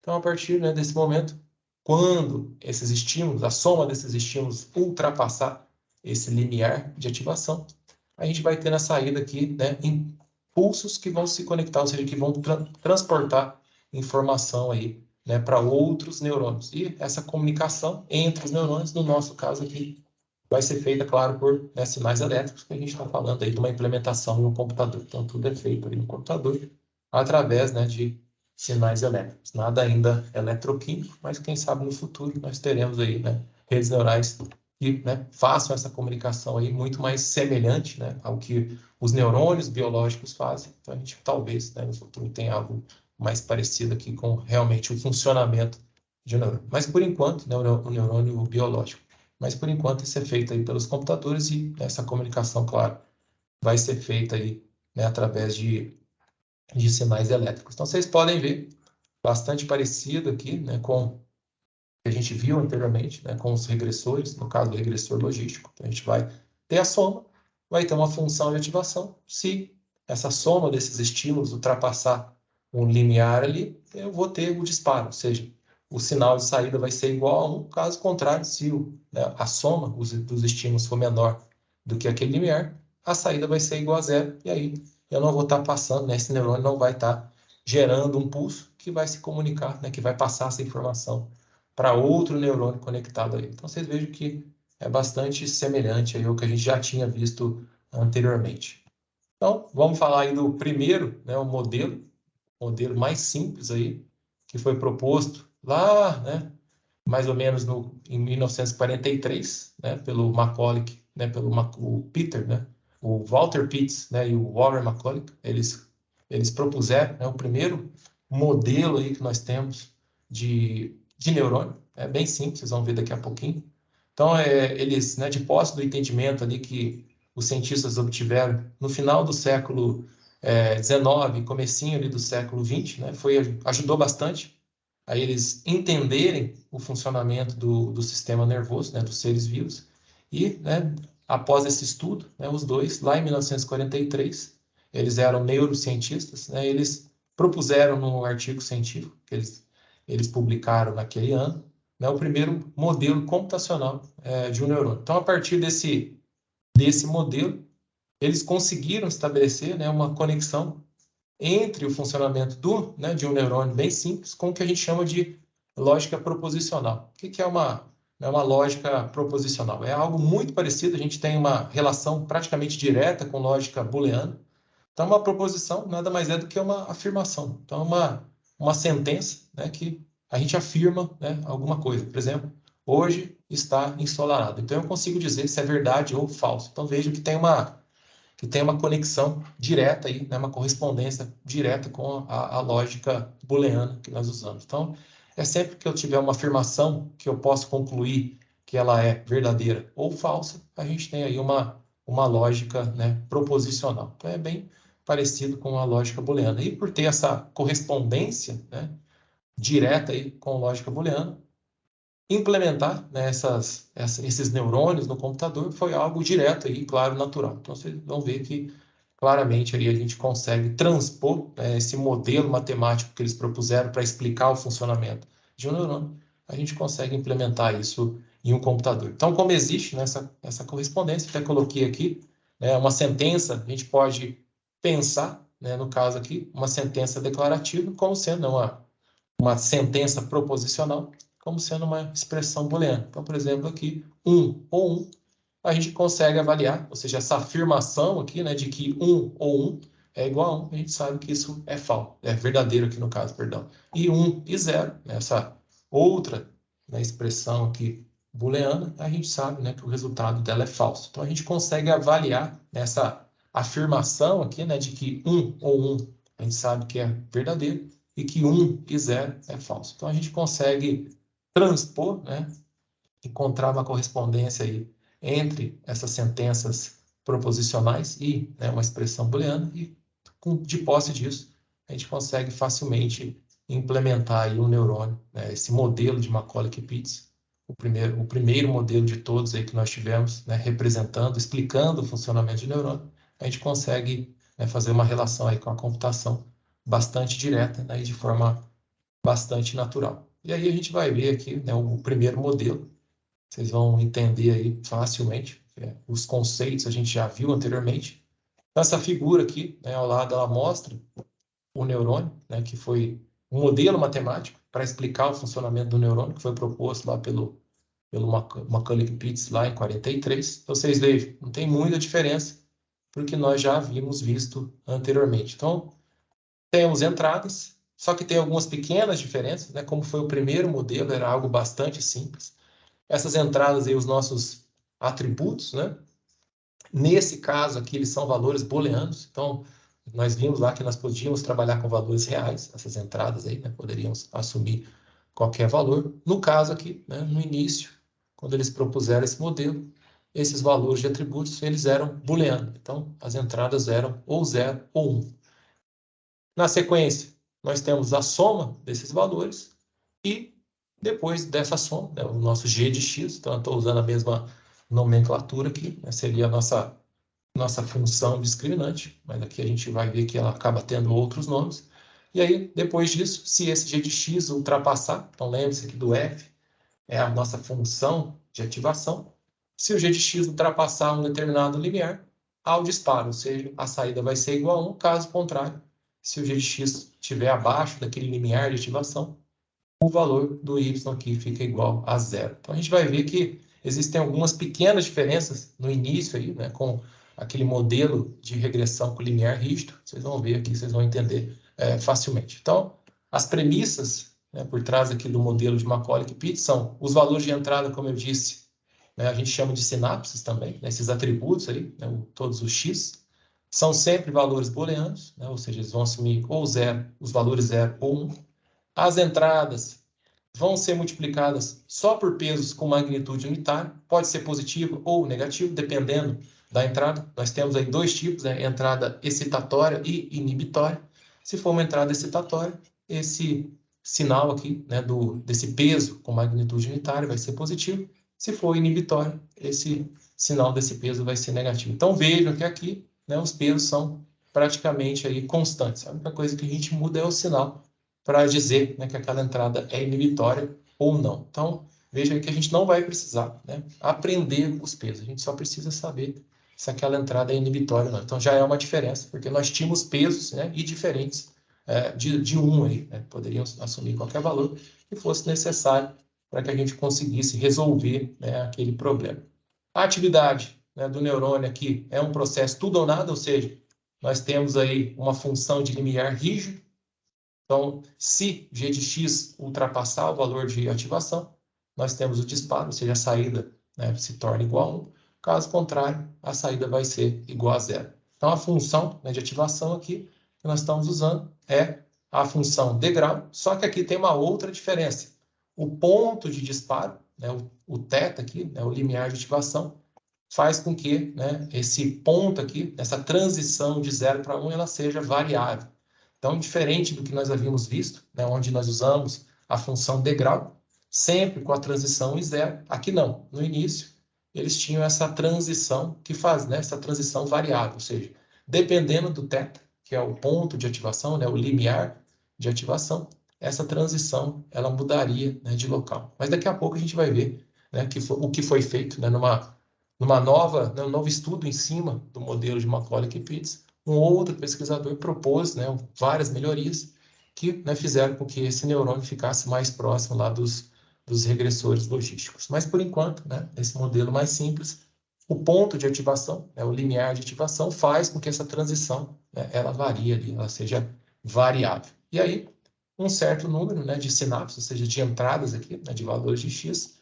Então, a partir, né, desse momento, quando esses estímulos, a soma desses estímulos ultrapassar esse limiar de ativação, a gente vai ter na saída aqui, né, impulsos que vão se conectar, ou seja, que vão transportar informação aí, né, para outros neurônios. E essa comunicação entre os neurônios, no nosso caso aqui, vai ser feita, claro, por, né, sinais elétricos, que a gente está falando aí de uma implementação no computador. Então, tudo é feito ali no computador através, né, de sinais elétricos. Nada ainda eletroquímico, mas quem sabe no futuro nós teremos aí, né, redes neurais que, né, façam essa comunicação aí muito mais semelhante, né, ao que os neurônios biológicos fazem. Então, a gente talvez, né, no futuro tenha algo mais parecido aqui com realmente o funcionamento de um neurônio. Mas, por enquanto, né, o neurônio biológico. Mas, por enquanto, isso é feito aí pelos computadores e essa comunicação, claro, vai ser feita aí, né, através de sinais elétricos. Então, vocês podem ver bastante parecido aqui, né, com o que a gente viu anteriormente, né, com os regressores, no caso do regressor logístico. Então, a gente vai ter a soma, vai ter uma função de ativação. Se essa soma desses estímulos ultrapassar um limiar ali, eu vou ter o disparo, ou seja, o sinal de saída vai ser igual a 1, caso contrário, se né, a soma dos estímulos for menor do que aquele limiar, a saída vai ser igual a 0, e aí eu não vou estar passando, né, esse neurônio não vai estar gerando um pulso que vai se comunicar, né, que vai passar essa informação para outro neurônio conectado aí. Então, vocês vejam que é bastante semelhante aí ao que a gente já tinha visto anteriormente. Então, vamos falar aí do primeiro, né, o modelo mais simples aí, que foi proposto lá, né, mais ou menos em 1943, né, pelo McCulloch, né, o Peter, né, o Walter Pitts, né, e o Warren McCulloch, eles propuseram, né, o primeiro modelo aí que nós temos de neurônio. É bem simples, vocês vão ver daqui a pouquinho. Então, eles, né, de posse do entendimento ali que os cientistas obtiveram no final do século XIX, comecinho ali do século XX, né, ajudou bastante a eles entenderem o funcionamento do sistema nervoso, né, dos seres vivos. E, né, após esse estudo, né, os dois, lá em 1943, eles eram neurocientistas, né, eles propuseram no artigo científico que eles publicaram naquele ano, né, o primeiro modelo computacional de um neurônio. Então, a partir desse modelo, eles conseguiram estabelecer, né, uma conexão entre o funcionamento de um neurônio bem simples com o que a gente chama de lógica proposicional. O que é uma lógica proposicional? É algo muito parecido, a gente tem uma relação praticamente direta com lógica booleana. Então, uma proposição nada mais é do que uma afirmação. Então, uma sentença, né, que a gente afirma, né, alguma coisa. Por exemplo, hoje está ensolarado. Então, eu consigo dizer se é verdade ou falso. Então, vejo que tem uma conexão direta aí, né, uma correspondência direta com a lógica booleana que nós usamos. Então, é sempre que eu tiver uma afirmação que eu posso concluir que ela é verdadeira ou falsa, a gente tem aí uma lógica, né, proposicional. Então, é bem parecido com a lógica booleana. E por ter essa correspondência, né, direta aí com a lógica booleana, implementar, né, esses neurônios no computador foi algo direto e, claro, natural. Então, vocês vão ver que claramente aí a gente consegue transpor, né, esse modelo matemático que eles propuseram para explicar o funcionamento de um neurônio, a gente consegue implementar isso em um computador. Então, como existe, né, essa correspondência, até coloquei aqui, né, uma sentença, a gente pode pensar, né, no caso aqui, uma sentença declarativa como sendo uma sentença proposicional, como sendo uma expressão booleana. Então, por exemplo, aqui, 1 ou 1, a gente consegue avaliar, ou seja, essa afirmação aqui, né, de que 1 ou 1 é igual a 1, a gente sabe que isso é falso, é verdadeiro aqui no caso, perdão. E 1 e 0, né, essa outra, né, expressão aqui booleana, a gente sabe, né, que o resultado dela é falso. Então, a gente consegue avaliar essa afirmação aqui, né, de que 1 ou 1 a gente sabe que é verdadeiro e que 1 e 0 é falso. Então, a gente consegue transpor, né, encontrar uma correspondência aí entre essas sentenças proposicionais e, né, uma expressão booleana e, de posse disso, a gente consegue facilmente implementar aí um neurônio, né, esse modelo de Macaulay-Pitts, o primeiro modelo de todos aí que nós tivemos, né, representando, explicando o funcionamento de neurônio, a gente consegue, né, fazer uma relação aí com a computação bastante direta, né, e de forma bastante natural. E aí a gente vai ver aqui, né, o primeiro modelo. Vocês vão entender aí facilmente. Os conceitos a gente já viu anteriormente. Essa figura aqui, né, ao lado, ela mostra o neurônio, né, que foi um modelo matemático para explicar o funcionamento do neurônio, que foi proposto lá pelo Macaulay-Pitts lá em 43. Então, vocês vejam, não tem muita diferença porque nós já havíamos visto anteriormente. Então, temos entradas, só que tem algumas pequenas diferenças, né? Como foi o primeiro modelo, era algo bastante simples. Essas entradas aí, os nossos atributos, né? Nesse caso aqui, eles são valores booleanos. Então, nós vimos lá que nós podíamos trabalhar com valores reais, essas entradas aí, né? Poderíamos assumir qualquer valor. No caso aqui, né? No início, quando eles propuseram esse modelo, esses valores de atributos, eles eram booleanos. Então, as entradas eram ou 0 ou 1. Na sequência, nós temos a soma desses valores e depois dessa soma, né, o nosso g de x, então eu estou usando a mesma nomenclatura aqui, né, seria a nossa função discriminante, mas aqui a gente vai ver que ela acaba tendo outros nomes. E aí, depois disso, se esse g de x ultrapassar, então lembre-se aqui do f, é a nossa função de ativação, se o g de x ultrapassar um determinado limiar, há o disparo, ou seja, a saída vai ser igual a 1, caso contrário, se o g de x estiver abaixo daquele limiar de ativação, o valor do y aqui fica igual a 0. Então, a gente vai ver que existem algumas pequenas diferenças no início aí, né, com aquele modelo de regressão com limiar rígido. Vocês vão ver aqui, vocês vão entender facilmente. Então, as premissas, né, por trás aqui do modelo de Macaulay-Pitts são os valores de entrada, como eu disse, né, a gente chama de sinapses também, né, esses atributos aí, né, todos os x, são sempre valores booleanos, né, ou seja, eles vão assumir ou 0, os valores 0 ou 1. As entradas vão ser multiplicadas só por pesos com magnitude unitária, pode ser positivo ou negativo, dependendo da entrada. Nós temos aí dois tipos, né? Entrada excitatória e inibitória. Se for uma entrada excitatória, esse sinal aqui, né, desse peso com magnitude unitária vai ser positivo. Se for inibitório, esse sinal desse peso vai ser negativo. Então vejam que aqui, né, os pesos são praticamente aí constantes. A única coisa que a gente muda é o sinal para dizer, né, que aquela entrada é inibitória ou não. Então, veja que a gente não vai precisar, né, aprender os pesos, a gente só precisa saber se aquela entrada é inibitória ou não. Então, já é uma diferença, porque nós tínhamos pesos, né, e diferentes de 1 aí, né, poderíamos assumir qualquer valor que fosse necessário para que a gente conseguisse resolver, né, aquele problema. A atividade, né, do neurônio aqui é um processo tudo ou nada, ou seja, nós temos aí uma função de limiar rígido. Então, se g de x ultrapassar o valor de ativação, nós temos o disparo, ou seja, a saída, né, se torna igual a 1. Caso contrário, a saída vai ser igual a 0. Então, a função, né, de ativação aqui que nós estamos usando é a função degrau, só que aqui tem uma outra diferença. O ponto de disparo, né, o θ aqui, né, o limiar de ativação, faz com que, né, esse ponto aqui, essa transição de 0 para 1, ela seja variável. Então, diferente do que nós havíamos visto, né, onde nós usamos a função degrau, sempre com a transição em 0, aqui não. No início, eles tinham essa transição que faz, né, essa transição variável, ou seja, dependendo do θ, que é o ponto de ativação, né, o limiar de ativação, essa transição ela mudaria, né, de local. Mas daqui a pouco a gente vai ver, né, o que foi feito, né, num novo estudo em cima do modelo de Macaulay-Pitts. Um outro pesquisador propôs, né, várias melhorias que, né, fizeram com que esse neurônio ficasse mais próximo lá dos dos regressores logísticos. Mas, por enquanto, né, esse modelo mais simples, o ponto de ativação, né, o limiar de ativação, faz com que essa transição, né, ela varie ali, ela seja variável. E aí, um certo número, né, de sinapses, ou seja, de entradas aqui, né, de valores de X,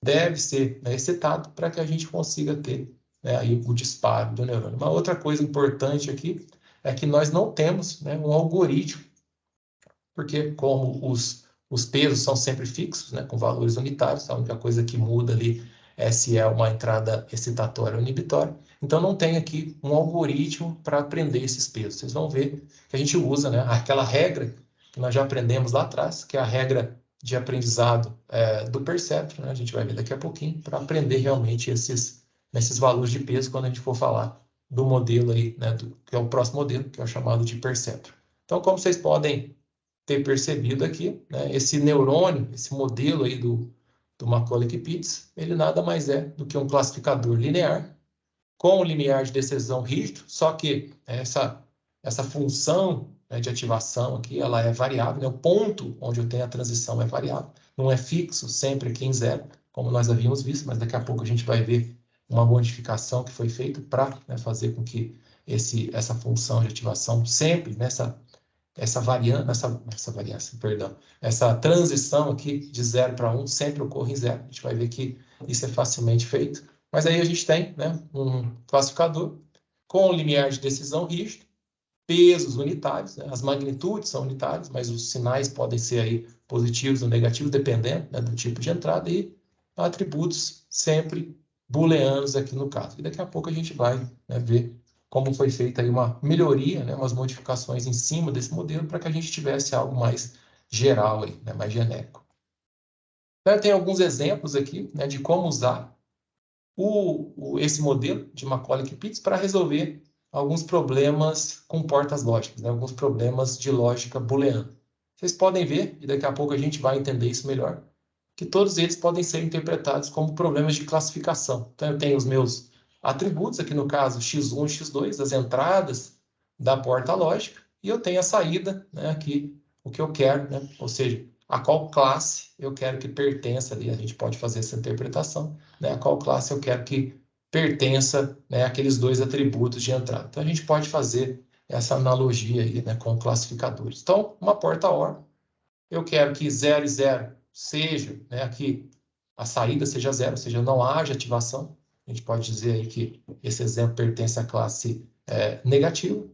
deve ser, né, excitado para que a gente consiga ter, né, aí o disparo do neurônio. Uma outra coisa importante aqui é que nós não temos, né, um algoritmo, porque como os pesos são sempre fixos, né, com valores unitários, a única coisa que muda ali é se é uma entrada excitatória ou inibitória. Então, não tem aqui um algoritmo para aprender esses pesos. Vocês vão ver que a gente usa, né, aquela regra que nós já aprendemos lá atrás, que é a regra de aprendizado do perceptron, né? A gente vai ver daqui a pouquinho, para aprender realmente esses valores de peso quando a gente for falar do modelo aí, né, que é o próximo modelo, que é o chamado de perceptron. Então, como vocês podem ter percebido aqui, né, esse neurônio, esse modelo aí do Macaulay-Pitts, ele nada mais é do que um classificador linear com limiar de decisão rígido, só que essa função, né, de ativação aqui, ela é variável, né, o ponto onde eu tenho a transição é variável, não é fixo sempre aqui em zero, como nós havíamos visto, mas daqui a pouco a gente vai ver uma modificação que foi feita para, né, fazer com que essa função de ativação sempre essa transição aqui de 0 para 1 sempre ocorre em 0. A gente vai ver que isso é facilmente feito. Mas aí a gente tem, né, um classificador com limiar de decisão rígido, pesos unitários, né, as magnitudes são unitárias, mas os sinais podem ser aí positivos ou negativos, dependendo, né, do tipo de entrada, e atributos sempre booleanos aqui no caso. E daqui a pouco a gente vai, né, ver como foi feita aí uma melhoria, né, umas modificações em cima desse modelo para que a gente tivesse algo mais geral, aí, né, mais genérico. Então, eu tenho alguns exemplos aqui, né, de como usar esse modelo de Macaulay-Pitts para resolver alguns problemas com portas lógicas, né, alguns problemas de lógica booleana. Vocês podem ver, e daqui a pouco a gente vai entender isso melhor, que todos eles podem ser interpretados como problemas de classificação. Então, eu tenho os meus atributos, aqui no caso x1 e x2, as entradas da porta lógica, e eu tenho a saída, né, aqui, o que eu quero, né, ou seja, a qual classe eu quero que pertença ali, a gente pode fazer essa interpretação, né, a qual classe eu quero que pertença, né, aqueles dois atributos de entrada. Então, a gente pode fazer essa analogia aí, né, com classificadores. Então, uma porta OR, eu quero que 0 e 0 seja, né, aqui a saída seja 0, ou seja, não haja ativação. A gente pode dizer aí que esse exemplo pertence à classe negativa.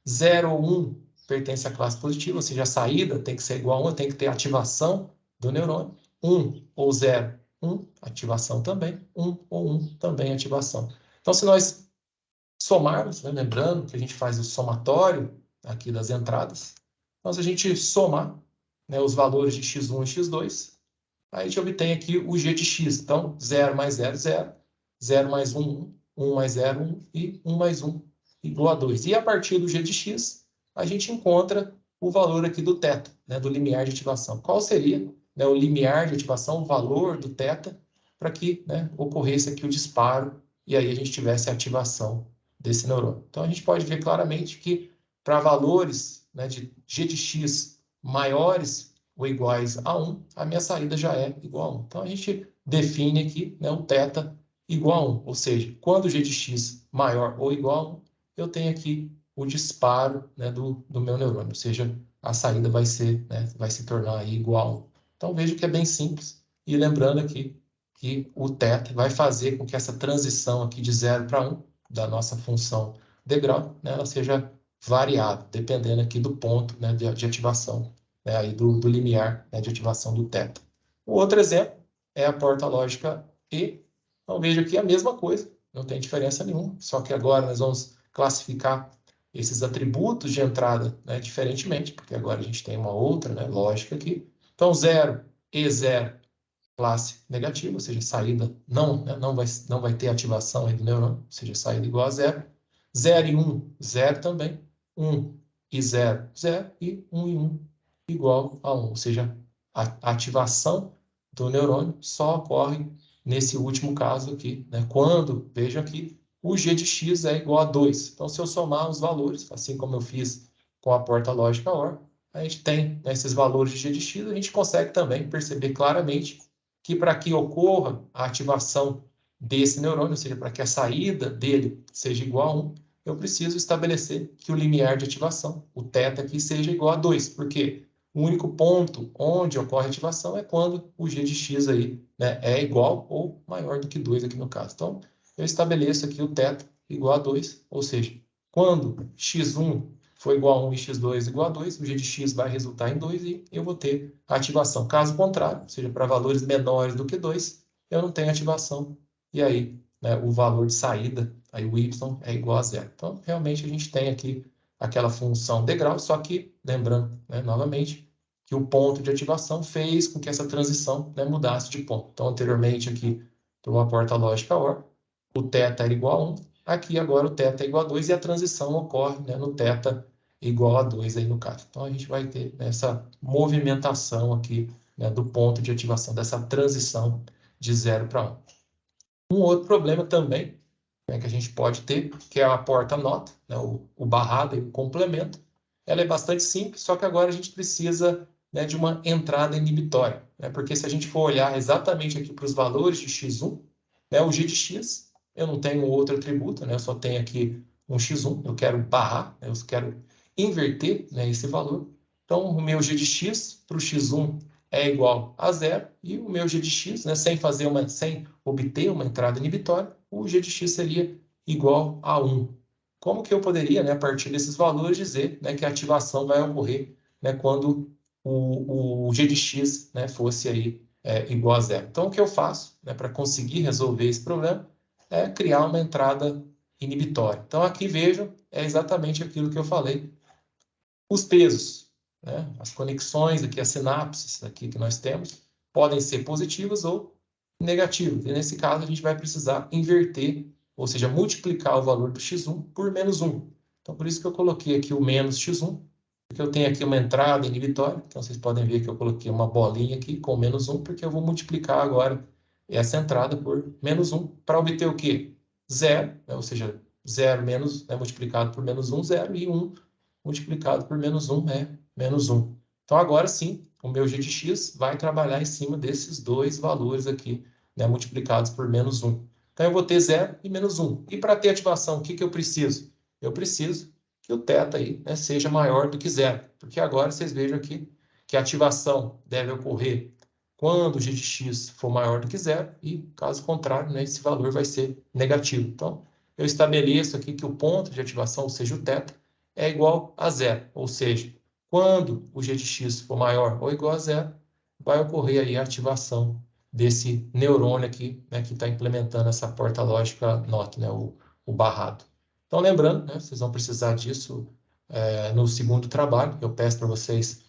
0 ou 1 pertence à classe positiva, ou seja, a saída tem que ser igual a 1, tem que ter ativação do neurônio. 1 ou 0, 1, ativação também. 1 ou 1, também ativação. Então, se nós somarmos, né, lembrando que a gente faz o somatório aqui das entradas, então, se a gente somar, né, os valores de x1 e x2, aí a gente obtém aqui o g de x. Então, 0 mais 0, 0. 0 mais 1, 1. 1 mais 0, 1. E 1 mais 1 igual a 2. E a partir do g de x, a gente encontra o valor aqui do θ, né, do limiar de ativação. Qual seria, né, o limiar de ativação, o valor do θ, para que, né, ocorresse aqui o disparo e aí a gente tivesse a ativação desse neurônio. Então, a gente pode ver claramente que para valores, né, de g de x maiores ou iguais a 1, a minha saída já é igual a 1. Então, a gente define aqui, né, o θ igual a 1. Ou seja, quando g de x maior ou igual a 1, eu tenho aqui o disparo, né, do meu neurônio. Ou seja, a saída vai se tornar aí igual a 1. Então, veja que é bem simples. E lembrando aqui que o θ vai fazer com que essa transição aqui de 0 para 1, da nossa função degrau, né, ela seja variável, dependendo aqui do ponto, né, de ativação, né, aí do limiar, né, de ativação do θ. O outro exemplo é a porta lógica E. Então, veja aqui a mesma coisa, não tem diferença nenhuma, só que agora nós vamos classificar esses atributos de entrada, né, diferentemente, porque agora a gente tem uma outra, né, lógica aqui. Então, 0 e 0, classe negativa, ou seja, saída não vai ter ativação aí do neurônio, ou seja, saída igual a 0. 0 e 1, 0 também. 1 e 0, 0. E 1 e 1 igual a 1. Ou seja, a ativação do neurônio só ocorre nesse último caso aqui, né? Quando, veja aqui, o g de x é igual a 2. Então, se eu somar os valores, assim como eu fiz com a porta lógica OR, a gente tem, né, esses valores de g de x, a gente consegue também perceber claramente que para que ocorra a ativação desse neurônio, ou seja, para que a saída dele seja igual a 1, eu preciso estabelecer que o limiar de ativação, o θ aqui, seja igual a 2, porque o único ponto onde ocorre a ativação é quando o g de x aí, né, é igual ou maior do que 2 aqui no caso. Então, eu estabeleço aqui o θ igual a 2, ou seja, quando x1 for igual a 1 e x2 igual a 2, o g de x vai resultar em 2 e eu vou ter a ativação. Caso contrário, ou seja, para valores menores do que 2, eu não tenho ativação. E aí, né, o valor de saída, aí o y é igual a 0. Então, realmente, a gente tem aqui aquela função degrau, só que, lembrando, né, novamente, que o ponto de ativação fez com que essa transição, né, mudasse de ponto. Então, anteriormente, aqui, para uma porta lógica OR, o θ era igual a 1, aqui agora o θ é igual a 2 e a transição ocorre, né, no θ igual a 2 aí no caso. Então, a gente vai ter essa movimentação aqui, né, do ponto de ativação, dessa transição de 0 para 1. Um outro problema também, né, que a gente pode ter, que é a porta nota, né, o barrado e o complemento. Ela é bastante simples, só que agora a gente precisa, né, de uma entrada inibitória, né, porque se a gente for olhar exatamente aqui para os valores de x1, né, o g de x, eu não tenho outro atributo, né, eu só tenho aqui um x1, eu quero barrar, né, eu quero inverter, né, esse valor. Então, o meu g de x para o x1 é igual a 0, e o meu g de x, né, sem obter uma entrada inibitória, o g de x seria igual a 1. Como que eu poderia, né, a partir desses valores, dizer, né, que a ativação vai ocorrer, né, quando o g de x, né, fosse aí, igual a 0? Então, o que eu faço, né, para conseguir resolver esse problema é criar uma entrada inibitória. Então, aqui vejam, é exatamente aquilo que eu falei. Os pesos, né, as conexões aqui, as sinapses aqui que nós temos, podem ser positivas ou negativas. E nesse caso, a gente vai precisar inverter, ou seja, multiplicar o valor do x1 por menos 1. Então, por isso que eu coloquei aqui o menos x1, porque eu tenho aqui uma entrada inibitória. Então, vocês podem ver que eu coloquei uma bolinha aqui com menos 1, porque eu vou multiplicar agora essa entrada por menos 1 para obter o quê? 0, né? Ou seja, 0 menos, né, multiplicado por menos 1, 0, e 1 multiplicado por menos 1 é menos 1. Então, agora sim, o meu g de x vai trabalhar em cima desses dois valores aqui, né, multiplicados por menos 1. Então, eu vou ter 0 e menos 1. E para ter ativação, o que eu preciso? Eu preciso que o θ aí, né, seja maior do que 0. Porque agora vocês vejam aqui que a ativação deve ocorrer quando o g de x for maior do que 0, e, caso contrário, né, esse valor vai ser negativo. Então, eu estabeleço aqui que o ponto de ativação, ou seja, o θ, é igual a 0. Ou seja, quando o g de x for maior ou igual a 0, vai ocorrer aí a ativação desse neurônio aqui, né, que está implementando essa porta lógica NOT, né, o barrado. Então, lembrando, né, vocês vão precisar disso no segundo trabalho. Eu peço para vocês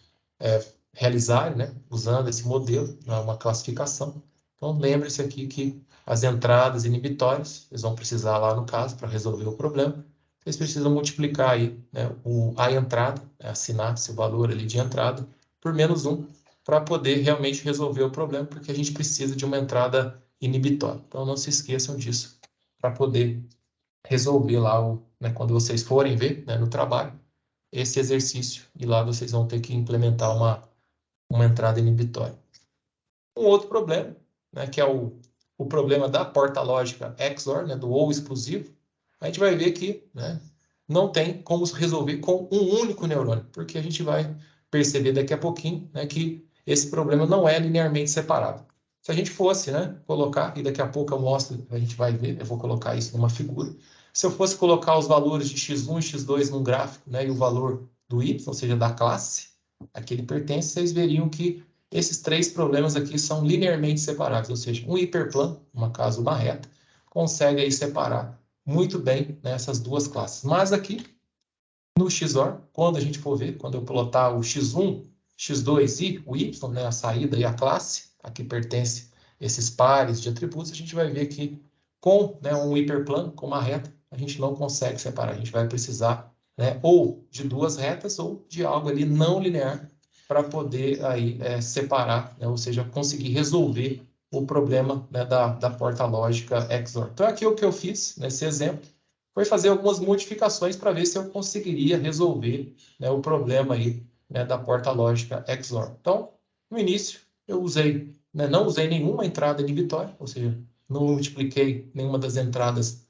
realizarem, né, usando esse modelo, uma classificação. Então, lembre-se aqui que as entradas inibitórias, eles vão precisar lá no caso, para resolver o problema, vocês precisam multiplicar aí, né, a entrada, a sinapse, o valor ali de entrada, por menos 1, para poder realmente resolver o problema, porque a gente precisa de uma entrada inibitória. Então, não se esqueçam disso, para poder resolver lá, né, quando vocês forem ver, né, no trabalho, esse exercício, e lá vocês vão ter que implementar uma entrada inibitória. Um outro problema, né, que é o problema da porta lógica XOR, né, do ou exclusivo, a gente vai ver que, né, não tem como resolver com um único neurônio, porque a gente vai perceber daqui a pouquinho, né, que esse problema não é linearmente separável. Se a gente fosse, né, colocar, e daqui a pouco eu mostro, a gente vai ver, eu vou colocar isso numa figura. Se eu fosse colocar os valores de x1 e x2 num gráfico, né, e o valor do y, ou seja, da classe a que ele pertence, vocês veriam que esses três problemas aqui são linearmente separáveis, ou seja, um hiperplano, no caso uma reta, consegue aí separar muito bem, né, essas duas classes. Mas aqui, no XOR, quando a gente for ver, quando eu plotar o x1, x2 e o y, né, a saída e a classe, a que pertence esses pares de atributos, a gente vai ver que com, né, um hiperplano, com uma reta, a gente não consegue separar. A gente vai precisar, né, ou de duas retas ou de algo ali não linear para poder aí, separar, né, ou seja, conseguir resolver o problema, né, da porta lógica XOR. Então, aqui o que eu fiz nesse exemplo foi fazer algumas modificações para ver se eu conseguiria resolver, né, o problema aí, né, da porta lógica XOR. Então, no início, eu usei, né, não usei nenhuma entrada inibitória, ou seja, não multipliquei nenhuma das entradas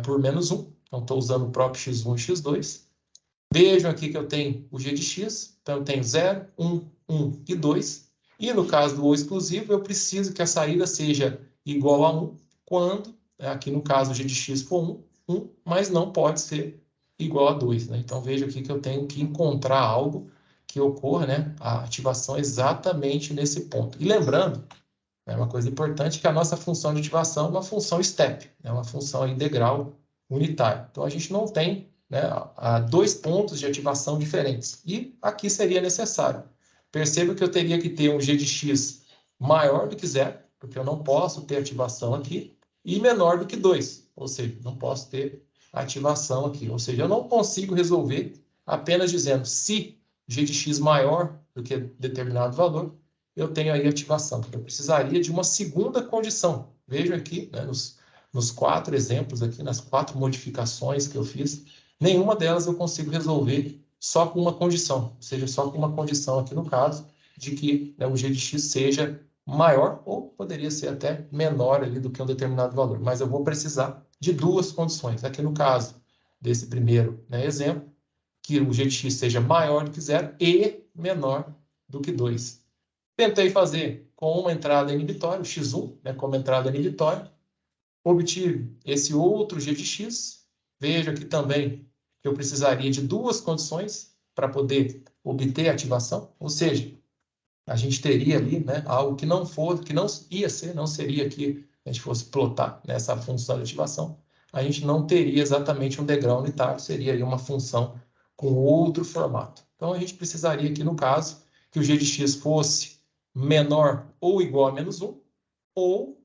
por menos 1. Então, estou usando o próprio x1 e x2. Vejam aqui que eu tenho o g de x, então eu tenho 0, 1, 1 e 2. E no caso do O exclusivo, eu preciso que a saída seja igual a 1, quando, aqui no caso, o g de x for 1, 1, mas não pode ser igual a 2. Né? Então, veja aqui que eu tenho que encontrar algo que ocorra, né, a ativação exatamente nesse ponto. E lembrando, é uma coisa importante, que a nossa função de ativação é uma função step, é uma função em degrau unitário. Então, a gente não tem, né, dois pontos de ativação diferentes. E aqui seria necessário. Perceba que eu teria que ter um g de x maior do que 0, porque eu não posso ter ativação aqui, e menor do que 2, ou seja, não posso ter ativação aqui. Ou seja, eu não consigo resolver apenas dizendo se g de x maior do que determinado valor, eu tenho aí ativação. Eu precisaria de uma segunda condição. Vejam aqui, né, nos 4 exemplos aqui, nas 4 modificações que eu fiz, nenhuma delas eu consigo resolver só com uma condição, ou seja, só com uma condição aqui no caso, de que, né, o g de x seja maior, ou poderia ser até menor ali do que um determinado valor. Mas eu vou precisar de duas condições. Aqui no caso desse primeiro, né, exemplo, que o g de x seja maior do que 0 e menor do que 2. Tentei fazer com uma entrada inibitória, o x1, né, como entrada inibitória. Obtive esse outro g de x. Veja aqui também que eu precisaria de duas condições para poder obter a ativação. Ou seja, a gente teria ali, né, algo que não ia ser, não seria que a gente fosse plotar nessa função de ativação. A gente não teria exatamente um degrau unitário, seria aí uma função com outro formato. Então, a gente precisaria aqui, no caso, que o g de x fosse menor ou igual a menos 1, ou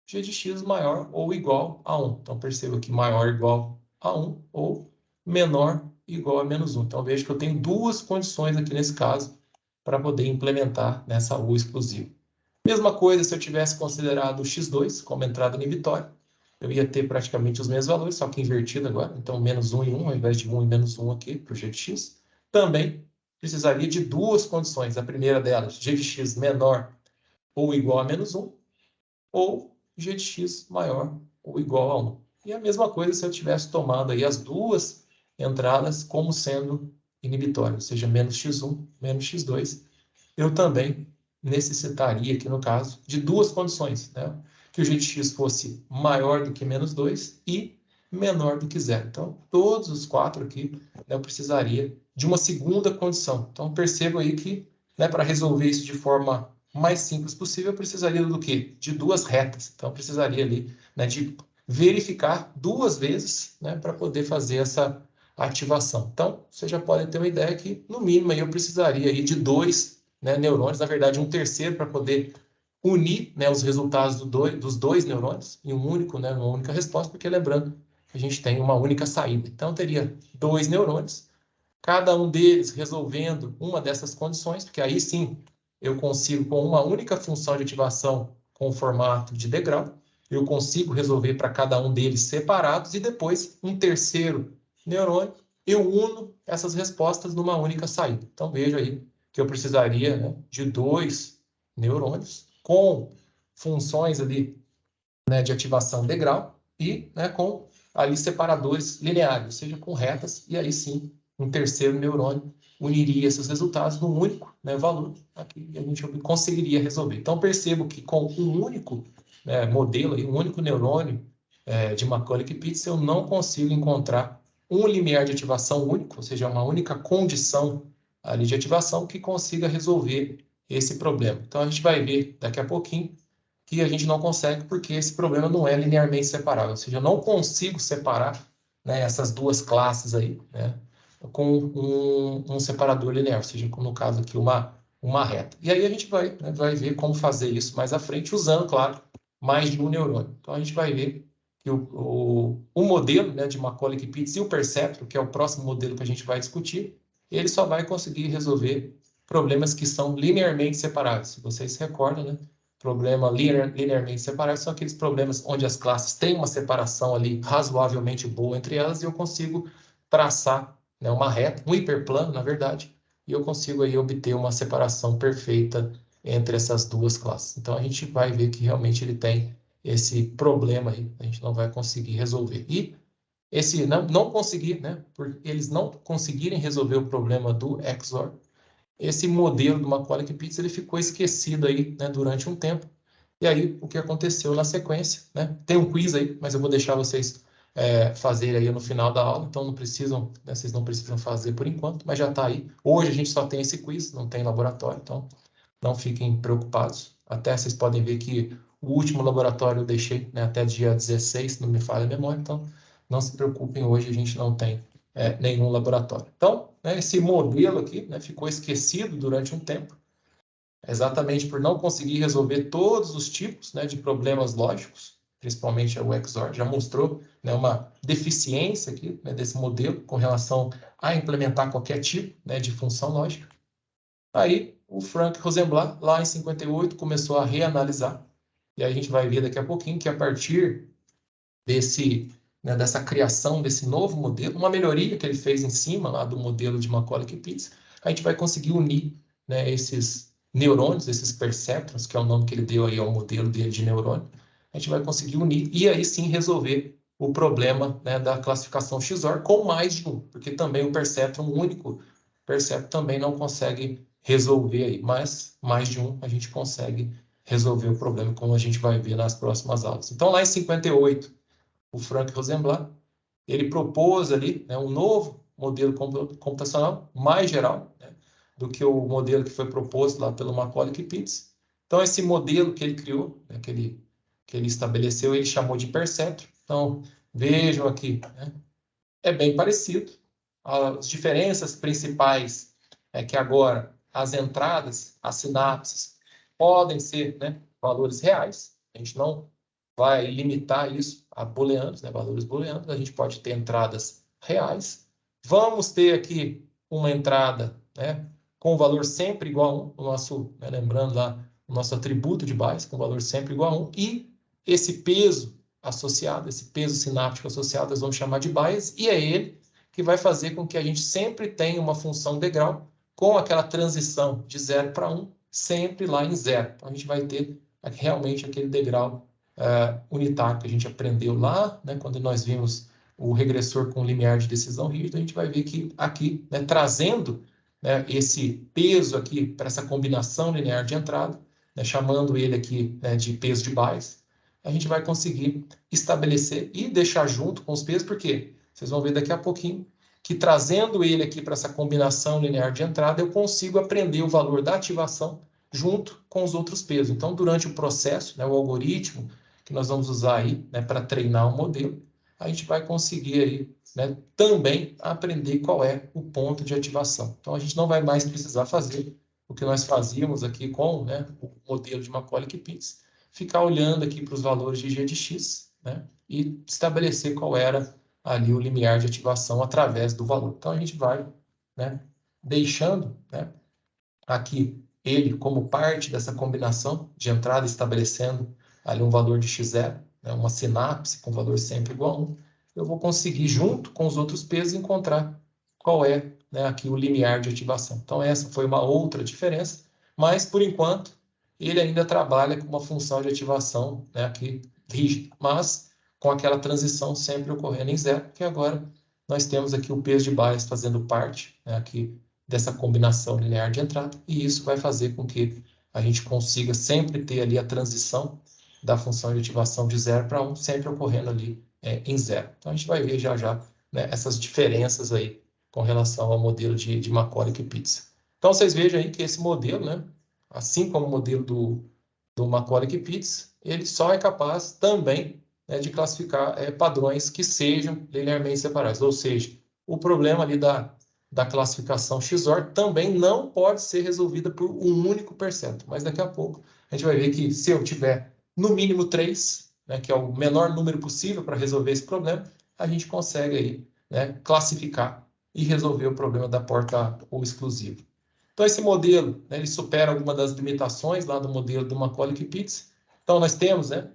g de x maior ou igual a 1. Então, perceba que maior ou igual a 1 ou menor igual a menos 1. Então, veja que eu tenho duas condições aqui nesse caso para poder implementar nessa U exclusiva. Mesma coisa se eu tivesse considerado o x2 como entrada inibitória, eu ia ter praticamente os mesmos valores, só que invertido agora. Então, menos 1 e 1, ao invés de 1 e menos 1 aqui para o g de x. Também precisaria de duas condições. A primeira delas, g de x menor ou igual a menos 1, ou g de x maior ou igual a 1. E a mesma coisa se eu tivesse tomado aí as duas entradas como sendo inibitórias, ou seja, menos x1, menos x2. Eu também necessitaria aqui, no caso, de duas condições, né? Que o g de x fosse maior do que menos 2 e menor do que 0. Então, todos os 4 aqui, né, eu precisaria de uma segunda condição. Então, percebo aí que, né, para resolver isso de forma mais simples possível, eu precisaria do quê? De duas retas. Então, eu precisaria ali, né, de verificar duas vezes, né, para poder fazer essa ativação. Então, você já pode ter uma ideia que, no mínimo, aí eu precisaria aí de dois, né, neurônios, na verdade, um terceiro para poder unir, né, os resultados dos dois neurônios em um único, né, uma única resposta, porque lembrando que a gente tem uma única saída. Então, eu teria dois neurônios, cada um deles resolvendo uma dessas condições, porque aí sim eu consigo, com uma única função de ativação com o formato de degrau, eu consigo resolver para cada um deles separados e depois um terceiro neurônio, eu uno essas respostas numa única saída. Então, veja aí que eu precisaria, né, de dois neurônios com funções ali, né, de ativação degrau e, né, com ali separadores lineares, ou seja, com retas, e aí sim um terceiro neurônio uniria esses resultados num único, né, valor, aqui a gente conseguiria resolver. Então, percebo que com um único, né, modelo, um único neurônio de Macaulay-Pitts, eu não consigo encontrar um limiar de ativação único, ou seja, uma única condição ali de ativação que consiga resolver esse problema. Então, a gente vai ver daqui a pouquinho que a gente não consegue porque esse problema não é linearmente separável, ou seja, eu não consigo separar, né, essas duas classes aí, né, com um separador linear, ou seja, no caso aqui uma reta. E aí a gente vai, né, vai ver como fazer isso mais à frente, usando, claro, mais de um neurônio. Então a gente vai ver que o modelo, né, de Macaulay-Pitts e o perceptron, que é o próximo modelo que a gente vai discutir, ele só vai conseguir resolver problemas que são linearmente separados. Se vocês se recordam, né? Problema linearmente separado são aqueles problemas onde as classes têm uma separação ali razoavelmente boa entre elas e eu consigo traçar, né, uma reta, um hiperplano, na verdade, e eu consigo aí obter uma separação perfeita entre essas duas classes. Então, a gente vai ver que realmente ele tem esse problema aí, a gente não vai conseguir resolver. E esse não conseguir, né, por eles não conseguirem resolver o problema do XOR, esse modelo do Macaulay-Pitts ele ficou esquecido aí, né, durante um tempo. E aí, o que aconteceu na sequência, né? Tem um quiz aí, mas eu vou deixar vocês fazerem aí no final da aula, então não precisam, né, vocês não precisam fazer por enquanto, mas já está aí. Hoje a gente só tem esse quiz, não tem laboratório, então não fiquem preocupados. Até vocês podem ver que o último laboratório eu deixei, né, até dia 16, não me falha a memória, então não se preocupem, hoje a gente não tem nenhum laboratório. Então, né, esse modelo aqui, né, ficou esquecido durante um tempo, exatamente por não conseguir resolver todos os tipos, né, de problemas lógicos, principalmente o XOR, já mostrou, né, uma deficiência aqui, né, desse modelo com relação a implementar qualquer tipo, né, de função lógica. Aí o Frank Rosenblatt, lá em 58, começou a reanalisar, e aí a gente vai ver daqui a pouquinho que a partir dessa criação desse novo modelo, uma melhoria que ele fez em cima lá do modelo de Macaulay-Pitts, a gente vai conseguir unir, né, esses neurônios, esses perceptrons, que é o nome que ele deu aí ao modelo dele de neurônio, a gente vai conseguir unir e aí sim resolver o problema, né, da classificação XOR com mais de um, porque também o perceptron único, perceptron também não consegue resolver aí, mas mais de um a gente consegue resolver o problema, como a gente vai ver nas próximas aulas. Então, lá em 58, o Frank Rosenblatt, ele propôs ali, né, um novo modelo computacional mais geral, né, do que o modelo que foi proposto lá pelo Macaulay-Pitts. Então, esse modelo que ele criou, né, que ele estabeleceu, ele chamou de perceptron. Então, vejam aqui, né, é bem parecido. As diferenças principais é que agora as entradas, as sinapses, podem ser, né, valores reais. A gente não vai limitar isso a booleanos, né, valores booleanos. A gente pode ter entradas reais. Vamos ter aqui uma entrada, né, com valor sempre igual a 1, o nosso, né, lembrando lá, o nosso atributo de Bayes, com valor sempre igual a 1, e esse peso associado, esse peso sináptico associado, nós vamos chamar de Bayes, e é ele que vai fazer com que a gente sempre tenha uma função degrau com aquela transição de 0 para 1, sempre lá em 0. Então, a gente vai ter realmente aquele degrau unitário que a gente aprendeu lá, né, quando nós vimos o regressor com limiar de decisão rígida, a gente vai ver que aqui, né, trazendo, né, esse peso aqui para essa combinação linear de entrada, né, chamando ele aqui, né, de peso de Bayes, a gente vai conseguir estabelecer e deixar junto com os pesos, porque vocês vão ver daqui a pouquinho que trazendo ele aqui para essa combinação linear de entrada, eu consigo aprender o valor da ativação junto com os outros pesos. Então, durante o processo, né, o algoritmo que nós vamos usar aí, né, para treinar o modelo, a gente vai conseguir aí, né, também aprender qual é o ponto de ativação. Então, a gente não vai mais precisar fazer o que nós fazíamos aqui com, né, o modelo de Macaulay-Pitts, ficar olhando aqui para os valores de g de x, né, e estabelecer qual era ali o limiar de ativação através do valor. Então, a gente vai, né, deixando, né, aqui ele como parte dessa combinação de entrada, estabelecendo ali um valor de x0, né, uma sinapse com valor sempre igual a 1, eu vou conseguir, junto com os outros pesos, encontrar qual é, né, aqui o limiar de ativação. Então, essa foi uma outra diferença, mas, por enquanto, ele ainda trabalha com uma função de ativação, né, aqui rígida, mas com aquela transição sempre ocorrendo em 0, que agora nós temos aqui o peso de Bayes fazendo parte, né, aqui dessa combinação linear de entrada, e isso vai fazer com que a gente consiga sempre ter ali a transição da função de ativação de 0 para 1, sempre ocorrendo ali em 0. Então, a gente vai ver já já, né, essas diferenças aí com relação ao modelo de Macaulay-Pitts. Então, vocês vejam aí que esse modelo, né, assim como o modelo do Macaulay-Pitts, ele só é capaz também, né, de classificar padrões que sejam linearmente separados, ou seja, o problema ali da classificação XOR também não pode ser resolvida por um único perceptron. Mas daqui a pouco a gente vai ver que se eu tiver no mínimo 3, né, que é o menor número possível para resolver esse problema, a gente consegue aí, né, classificar e resolver o problema da porta ou exclusivo. Então, esse modelo, né, ele supera algumas das limitações lá do modelo do Macaulay-Pitts. Então, nós temos, né,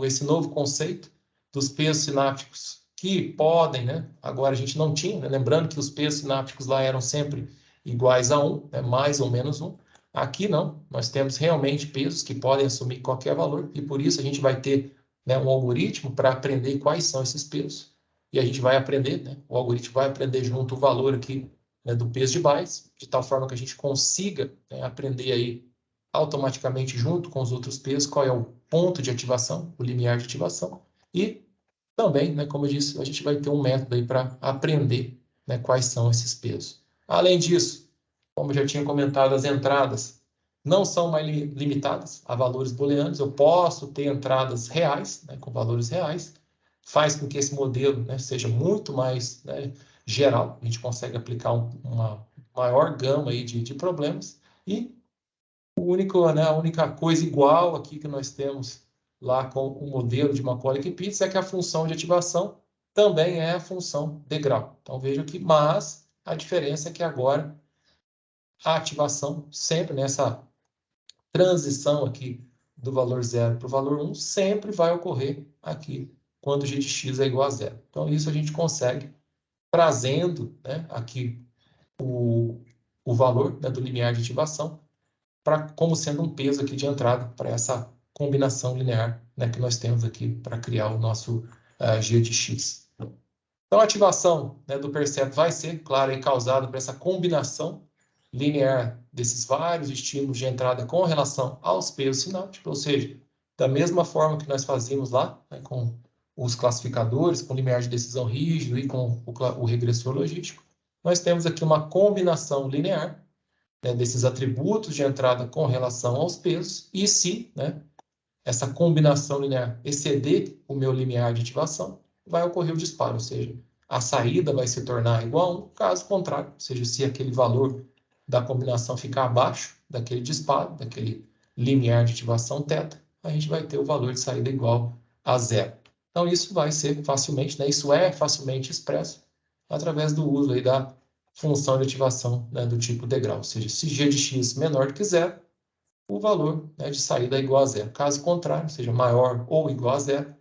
esse novo conceito dos pesos sinápticos que podem, né, agora a gente não tinha, né, lembrando que os pesos sinápticos lá eram sempre iguais a 1, né, mais ou menos 1, Aqui não, nós temos realmente pesos que podem assumir qualquer valor, e por isso a gente vai ter, né, um algoritmo para aprender quais são esses pesos. E a gente vai aprender, né, o algoritmo vai aprender junto o valor aqui, né, do peso de Bayes, de tal forma que a gente consiga, né, aprender aí automaticamente junto com os outros pesos qual é o ponto de ativação, o limiar de ativação, e também, né, como eu disse, a gente vai ter um método aí para aprender, né, quais são esses pesos. Além disso, como eu já tinha comentado, as entradas não são mais limitadas a valores booleanos. Eu posso ter entradas reais, né, com valores reais. Faz com que esse modelo, né, seja muito mais, né, geral. A gente consegue aplicar uma maior gama aí de problemas. E a única coisa igual aqui que nós temos lá com o modelo de Macaulay e Pitts é que a função de ativação também é a função degrau. Então, veja que, mas a diferença é que agora a ativação, sempre nessa transição aqui do valor 0 para o valor 1, sempre vai ocorrer aqui quando g de x é igual a 0. Então, isso a gente consegue trazendo, né, aqui o valor, né, do limiar de ativação como sendo um peso aqui de entrada para essa combinação linear, né, que nós temos aqui para criar o nosso g de x. Então, a ativação, né, do percepto vai ser, claro, aí, causada por essa combinação linear desses vários estímulos de entrada com relação aos pesos sinápticos, ou seja, da mesma forma que nós fazíamos lá, né, com os classificadores, com limiar de decisão rígido e com o regressor logístico, nós temos aqui uma combinação linear, né, desses atributos de entrada com relação aos pesos, e se, né, essa combinação linear exceder o meu limiar de ativação, vai ocorrer o disparo, ou seja, a saída vai se tornar igual a 1, caso contrário, ou seja, se aquele valor da combinação ficar abaixo daquele disparo, daquele limiar de ativação θ, a gente vai ter o valor de saída igual a 0. Então, isso vai ser facilmente, né, isso é facilmente expresso através do uso aí da função de ativação, né, do tipo degrau, ou seja, se g de x menor do que 0, o valor, né, de saída é igual a 0. Caso contrário, seja maior ou igual a 0,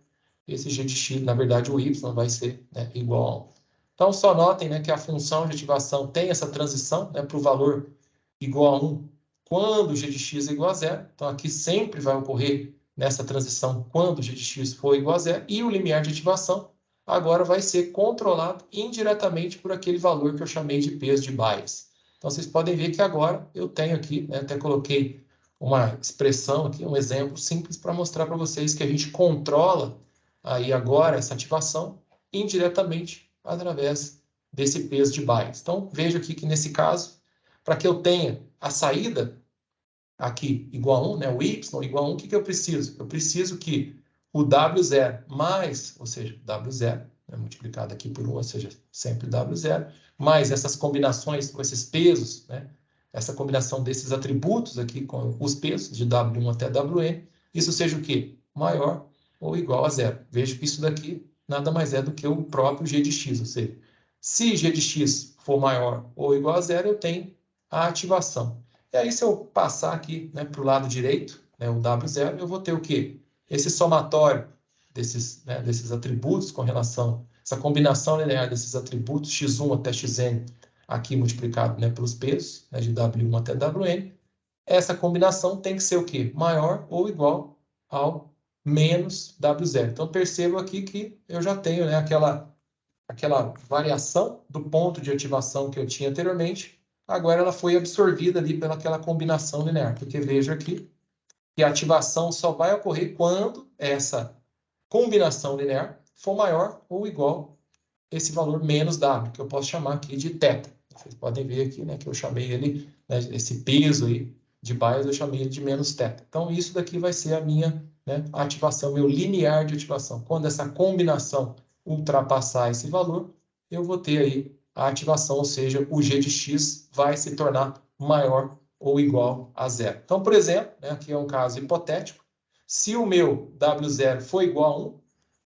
esse g de x, na verdade, o y vai ser, né, igual a 1. Então, só notem, né, que a função de ativação tem essa transição, né, para o valor igual a 1 quando g de x é igual a 0. Então, aqui sempre vai ocorrer nessa transição quando g de x for igual a 0. E o limiar de ativação agora vai ser controlado indiretamente por aquele valor que eu chamei de peso de Bayes. Então, vocês podem ver que agora eu tenho aqui, né, até coloquei uma expressão aqui, um exemplo simples para mostrar para vocês que a gente controla aí agora essa ativação indiretamente através desse peso de Bayes. Então, veja aqui que nesse caso, para que eu tenha a saída aqui igual a 1, né, o y igual a 1, o que eu preciso? Eu preciso que o W0 mais, ou seja, W0, né, multiplicado aqui por 1, ou seja, sempre W0, mais essas combinações com esses pesos, né, essa combinação desses atributos aqui com os pesos, de W1 até Wn, isso seja o quê? Maior ou igual a 0. Veja que isso daqui nada mais é do que o próprio g de x, ou seja, se g de x for maior ou igual a 0, eu tenho a ativação. E aí, se eu passar aqui, né, para o lado direito, né, o W0, eu vou ter o quê? Esse somatório desses, né, desses atributos com relação, essa combinação linear desses atributos, x1 até xn, aqui multiplicado, né, pelos pesos, né, de W1 até Wn, essa combinação tem que ser o quê? Maior ou igual ao menos W0. Então, percebo aqui que eu já tenho, né, aquela variação do ponto de ativação que eu tinha anteriormente, agora ela foi absorvida ali pelaquela combinação linear, porque veja aqui que a ativação só vai ocorrer quando essa combinação linear for maior ou igual a esse valor menos W, que eu posso chamar aqui de θ. Vocês podem ver aqui, né, que eu chamei ele, né, esse peso aí de Bayes, eu chamei ele de menos θ. Então, isso daqui vai ser a minha, né, ativação, meu limiar de ativação. Quando essa combinação ultrapassar esse valor, eu vou ter aí a ativação, ou seja, o g de x vai se tornar maior ou igual a 0. Então, por exemplo, né, aqui é um caso hipotético, se o meu W0 for igual a 1,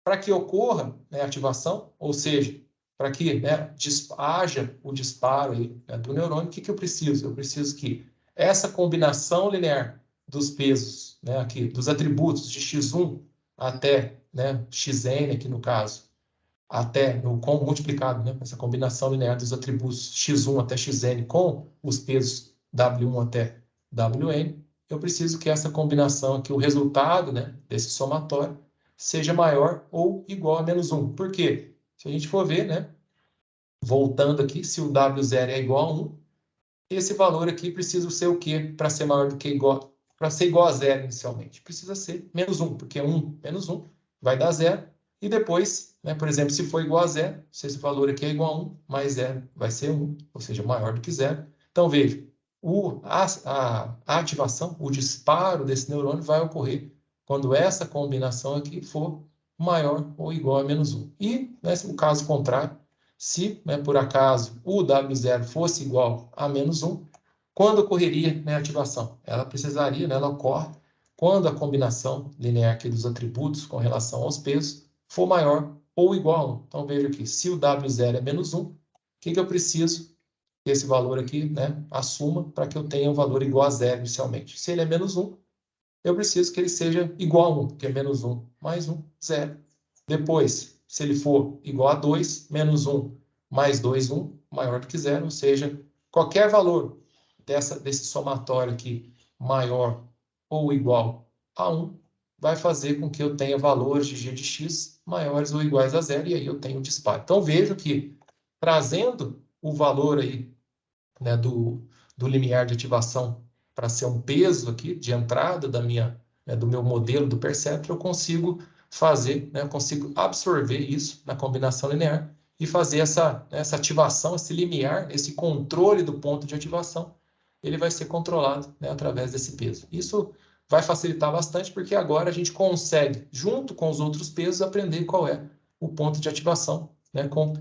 para que ocorra, né, a ativação, ou seja, para que, né, haja o disparo aí, né, do neurônio, o que eu preciso? Eu preciso que essa combinação linear dos pesos, né, aqui, dos atributos de x1 até, né, xn, aqui no caso, até com multiplicado, né, essa combinação linear dos atributos x1 até xn com os pesos w1 até Wn, eu preciso que essa combinação aqui, o resultado, né, desse somatório, seja maior ou igual a menos 1. Por quê? Se a gente for ver, né, voltando aqui, se o W0 é igual a 1, esse valor aqui precisa ser o quê? Para ser maior do que igual, para ser igual a zero inicialmente. Precisa ser menos 1, porque 1 menos 1 vai dar zero. E depois, né, por exemplo, se for igual a zero, se esse valor aqui é igual a 1, mais zero vai ser 1, ou seja, maior do que zero. Então, veja, a ativação, o disparo desse neurônio vai ocorrer quando essa combinação aqui for maior ou igual a menos 1. E, né, no caso contrário, se, né, por acaso, o W0 fosse igual a menos 1, quando ocorreria, né, a ativação? Ela precisaria, né, ela ocorre quando a combinação linear aqui dos atributos com relação aos pesos for maior ou igual a 1. Então, veja aqui, se o W0 é menos 1, o que eu preciso que esse valor aqui, né, assuma para que eu tenha um valor igual a zero inicialmente? Se ele é menos 1, eu preciso que ele seja igual a 1, porque é menos 1 mais 1, zero. Depois, se ele for igual a 2, menos 1 mais 2, 1, maior do que zero, ou seja, qualquer valor desse somatório aqui maior ou igual a 1, vai fazer com que eu tenha valores de g de x maiores ou iguais a zero, e aí eu tenho disparo. Então, vejo que trazendo o valor aí, né, do limiar de ativação para ser um peso aqui de entrada do meu modelo do perceptron, eu consigo fazer, né, eu consigo absorver isso na combinação linear e fazer essa ativação, esse limiar, esse controle do ponto de ativação, ele vai ser controlado, né, através desse peso. Isso vai facilitar bastante, porque agora a gente consegue, junto com os outros pesos, aprender qual é o ponto de ativação, né, com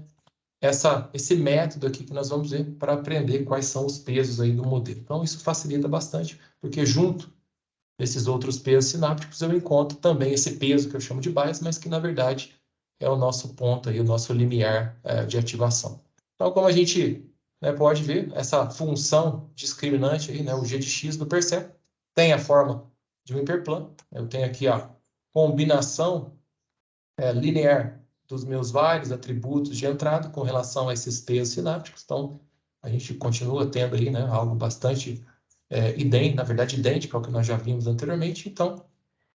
esse método aqui que nós vamos ver para aprender quais são os pesos aí do modelo. Então, isso facilita bastante, porque junto desses outros pesos sinápticos eu encontro também esse peso que eu chamo de bias, mas que, na verdade, é o nosso ponto aí, o nosso limiar de ativação. Então, como a gente, né, pode ver, essa função discriminante aí, né, o g de x do perceptron, tem a forma de um hiperplano. Eu tenho aqui a combinação linear dos meus vários atributos de entrada com relação a esses pesos sinápticos. Então, a gente continua tendo aí, né, algo bastante idêntico, na verdade, idêntico ao que nós já vimos anteriormente. Então,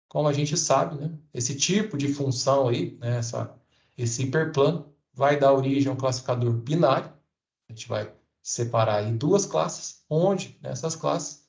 como a gente sabe, né, esse tipo de função aí, né, esse hiperplano, vai dar origem a um classificador binário. A gente vai separar em duas classes, onde essas classes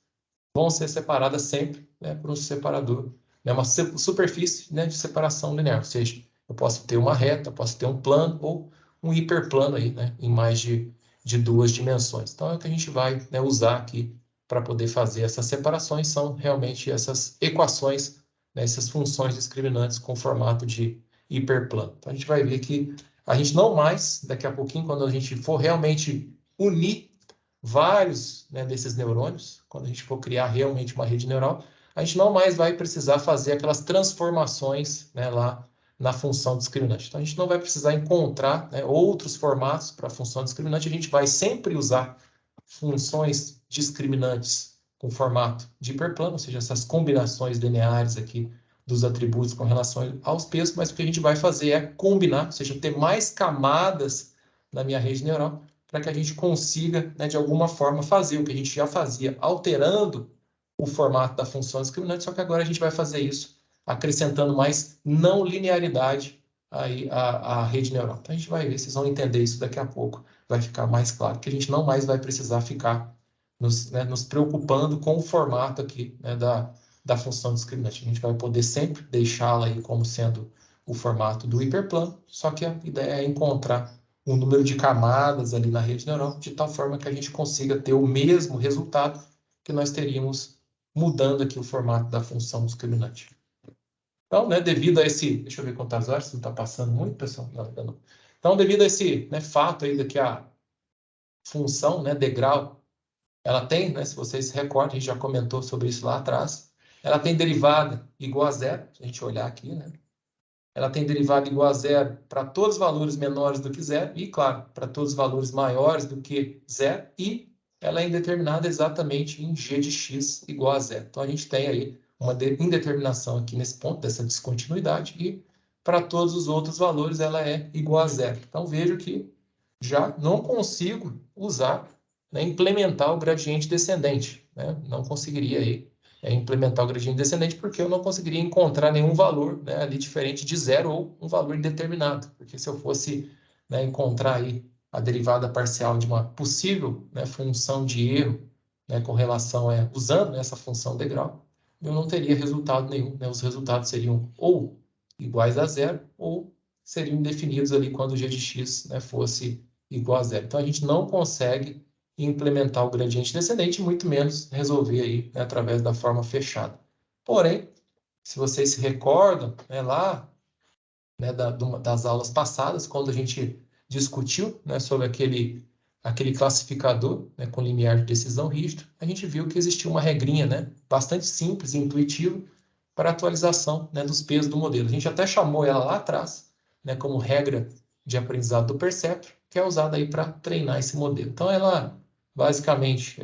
vão ser separadas sempre, né, por um separador, né, uma superfície, né, de separação linear. Ou seja, eu posso ter uma reta, posso ter um plano ou um hiperplano aí, né, em mais de duas dimensões. Então, é o que a gente vai, né, usar aqui para poder fazer essas separações, são realmente essas equações, né, essas funções discriminantes com formato de hiperplano. Então, a gente vai ver que a gente não mais, daqui a pouquinho, quando a gente for realmente unir vários, né, desses neurônios, quando a gente for criar realmente uma rede neural, a gente não mais vai precisar fazer aquelas transformações, né, lá na função discriminante. Então, a gente não vai precisar encontrar, né, outros formatos para a função discriminante, a gente vai sempre usar funções discriminantes com formato de hiperplano, ou seja, essas combinações lineares aqui dos atributos com relação aos pesos, mas o que a gente vai fazer é combinar, ou seja, ter mais camadas na minha rede neural, para que a gente consiga, né, de alguma forma, fazer o que a gente já fazia, alterando o formato da função discriminante, só que agora a gente vai fazer isso acrescentando mais não linearidade aí à rede neural. Então a gente vai ver, vocês vão entender isso daqui a pouco, vai ficar mais claro, que a gente não mais vai precisar ficar nos preocupando com o formato aqui, né, da função discriminante. A gente vai poder sempre deixá-la aí como sendo o formato do hiperplano, só que a ideia é encontrar um número de camadas ali na rede neural, de tal forma que a gente consiga ter o mesmo resultado que nós teríamos mudando aqui o formato da função discriminante. Então, né, devido a esse... Deixa eu ver quantas horas, se não está passando muito, pessoal. Não. Então, devido a esse, né, fato aí de que a função, né, degrau, ela tem, né, se vocês se recordam, a gente já comentou sobre isso lá atrás, ela tem derivada igual a zero, se a gente olhar aqui, né? Ela tem derivada igual a zero para todos os valores menores do que zero e, claro, para todos os valores maiores do que zero, e ela é indeterminada exatamente em g de x igual a zero. Então, a gente tem aí uma indeterminação aqui nesse ponto, dessa descontinuidade, e para todos os outros valores ela é igual a zero. Então, vejo que já não consigo usar, né, implementar o gradiente descendente. né, não conseguiria aí, implementar o gradiente descendente, porque eu não conseguiria encontrar nenhum valor, né, ali diferente de zero ou um valor indeterminado. Porque se eu fosse, né, encontrar aí a derivada parcial de uma possível, né, função de erro, né, com relação usando, né, essa função degrau, eu não teria resultado nenhum, né? Os resultados seriam ou iguais a zero ou seriam indefinidos ali quando o g de x, né, fosse igual a zero. Então, a gente não consegue implementar o gradiente descendente, muito menos resolver aí, né, através da forma fechada. Porém, se vocês se recordam, né, lá, né, das aulas passadas, quando a gente discutiu, né, sobre aquele classificador, né, com limiar de decisão rígido, a gente viu que existia uma regrinha, né, bastante simples e intuitiva para a atualização, né, dos pesos do modelo. A gente até chamou ela lá atrás, né, como regra de aprendizado do perceptron, que é usada aí para treinar esse modelo. Então, ela, basicamente,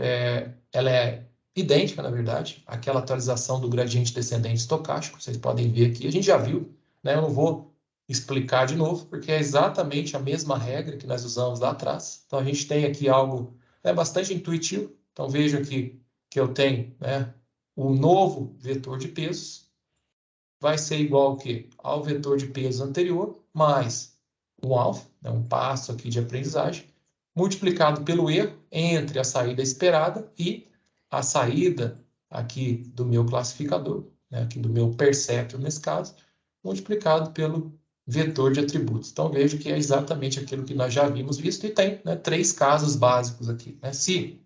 ela é idêntica, na verdade, àquela atualização do gradiente descendente estocástico, vocês podem ver aqui, a gente já viu, né, eu não vou explicar de novo, porque é exatamente a mesma regra que nós usamos lá atrás. Então, a gente tem aqui algo bastante intuitivo. Então, veja aqui que eu tenho, né, o novo vetor de pesos vai ser igual ao quê? Ao vetor de peso anterior, mais um alfa, né, um passo aqui de aprendizagem, multiplicado pelo erro entre a saída esperada e a saída aqui do meu classificador, né, aqui do meu perceptron nesse caso, multiplicado pelo vetor de atributos. Então, vejo que é exatamente aquilo que nós já havíamos visto e tem, né, 3 casos básicos aqui, né? Se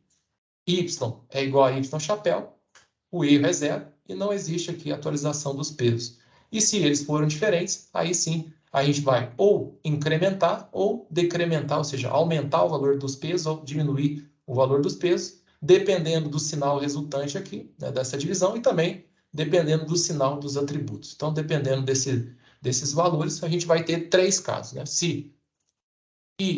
y é igual a y chapéu, o erro é zero e não existe aqui atualização dos pesos. E se eles forem diferentes, aí sim a gente vai ou incrementar ou decrementar, ou seja, aumentar o valor dos pesos ou diminuir o valor dos pesos, dependendo do sinal resultante aqui, né, dessa divisão, e também dependendo do sinal dos atributos. Então, dependendo desses valores, a gente vai ter 3 casos, né? Se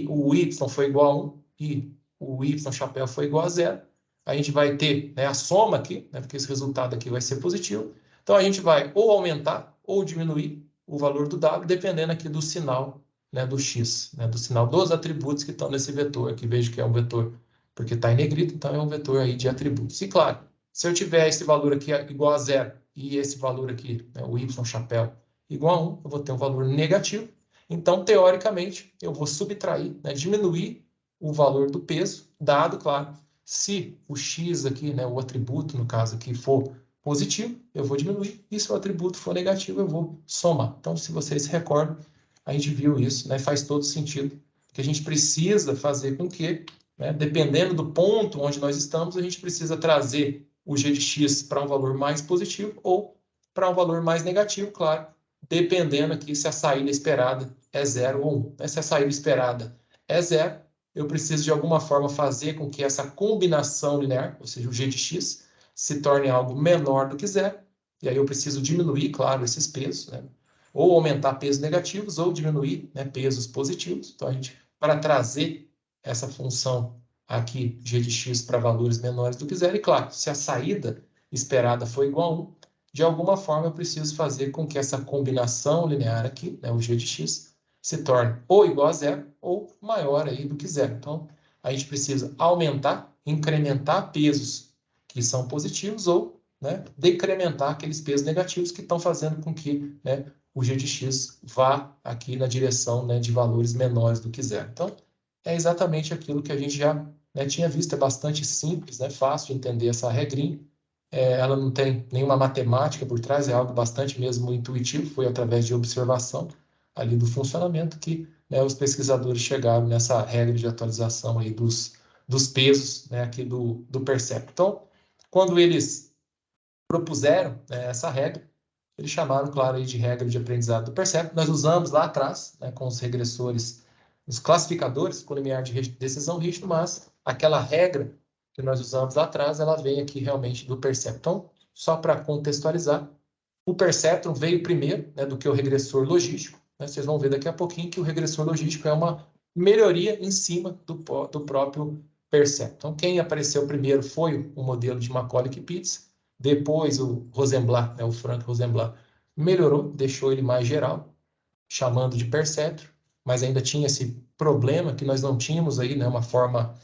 o y foi igual a 1 e o y chapéu foi igual a zero, a gente vai ter, né, a soma aqui, né, porque esse resultado aqui vai ser positivo. Então, a gente vai ou aumentar ou diminuir o valor do W, dependendo aqui do sinal, né, do x, né, do sinal dos atributos que estão nesse vetor. Aqui vejo que é um vetor porque está em negrito, então é um vetor aí de atributos. E claro, se eu tiver esse valor aqui igual a zero e esse valor aqui, né, o y chapéu, igual a 1, eu vou ter um valor negativo. Então, teoricamente, eu vou subtrair, né, diminuir o valor do peso, dado, claro, se o x aqui, né, o atributo, no caso aqui, for positivo, eu vou diminuir, e se o atributo for negativo, eu vou somar. Então, se vocês se recordam, a gente viu isso, né, faz todo sentido, que a gente precisa fazer com que, né, dependendo do ponto onde nós estamos, a gente precisa trazer o g de x para um valor mais positivo ou para um valor mais negativo, claro, dependendo aqui se a saída esperada é 0 ou 1. Se a saída esperada é 0, eu preciso de alguma forma fazer com que essa combinação linear, ou seja, o g de x, se torne algo menor do que 0. E aí eu preciso diminuir, claro, esses pesos, né? Ou aumentar pesos negativos ou diminuir, né, pesos positivos. Então, a gente, para trazer essa função aqui, g de x, para valores menores do que 0, e claro, se a saída esperada for igual a 1, de alguma forma eu preciso fazer com que essa combinação linear aqui, né, o g de x, se torne ou igual a zero ou maior aí do que zero. Então, a gente precisa aumentar, incrementar pesos que são positivos ou, né, decrementar aqueles pesos negativos que estão fazendo com que, né, o g de x vá aqui na direção, né, de valores menores do que zero. Então, é exatamente aquilo que a gente já, né, tinha visto, é bastante simples, né, fácil de entender essa regrinha. Ela não tem nenhuma matemática por trás, é algo bastante mesmo intuitivo, foi através de observação ali do funcionamento que, né, os pesquisadores chegaram nessa regra de atualização aí dos pesos, né, aqui do perceptron. Então, quando eles propuseram, né, essa regra, eles chamaram, claro, aí de regra de aprendizado do perceptron. Nós usamos lá atrás, né, com os regressores, os classificadores com limiar de decisão rígido, mas aquela regra que nós usamos lá atrás, ela vem aqui realmente do perceptron. Então, só para contextualizar, o perceptron veio primeiro, né, do que o regressor logístico, né? Vocês vão ver daqui a pouquinho que o regressor logístico é uma melhoria em cima do próprio perceptron. Então, quem apareceu primeiro foi o modelo de Macaulay-Pitts, depois o Rosenblatt, né, o Frank Rosenblatt, melhorou, deixou ele mais geral, chamando de perceptron, mas ainda tinha esse problema que nós não tínhamos aí, né, uma forma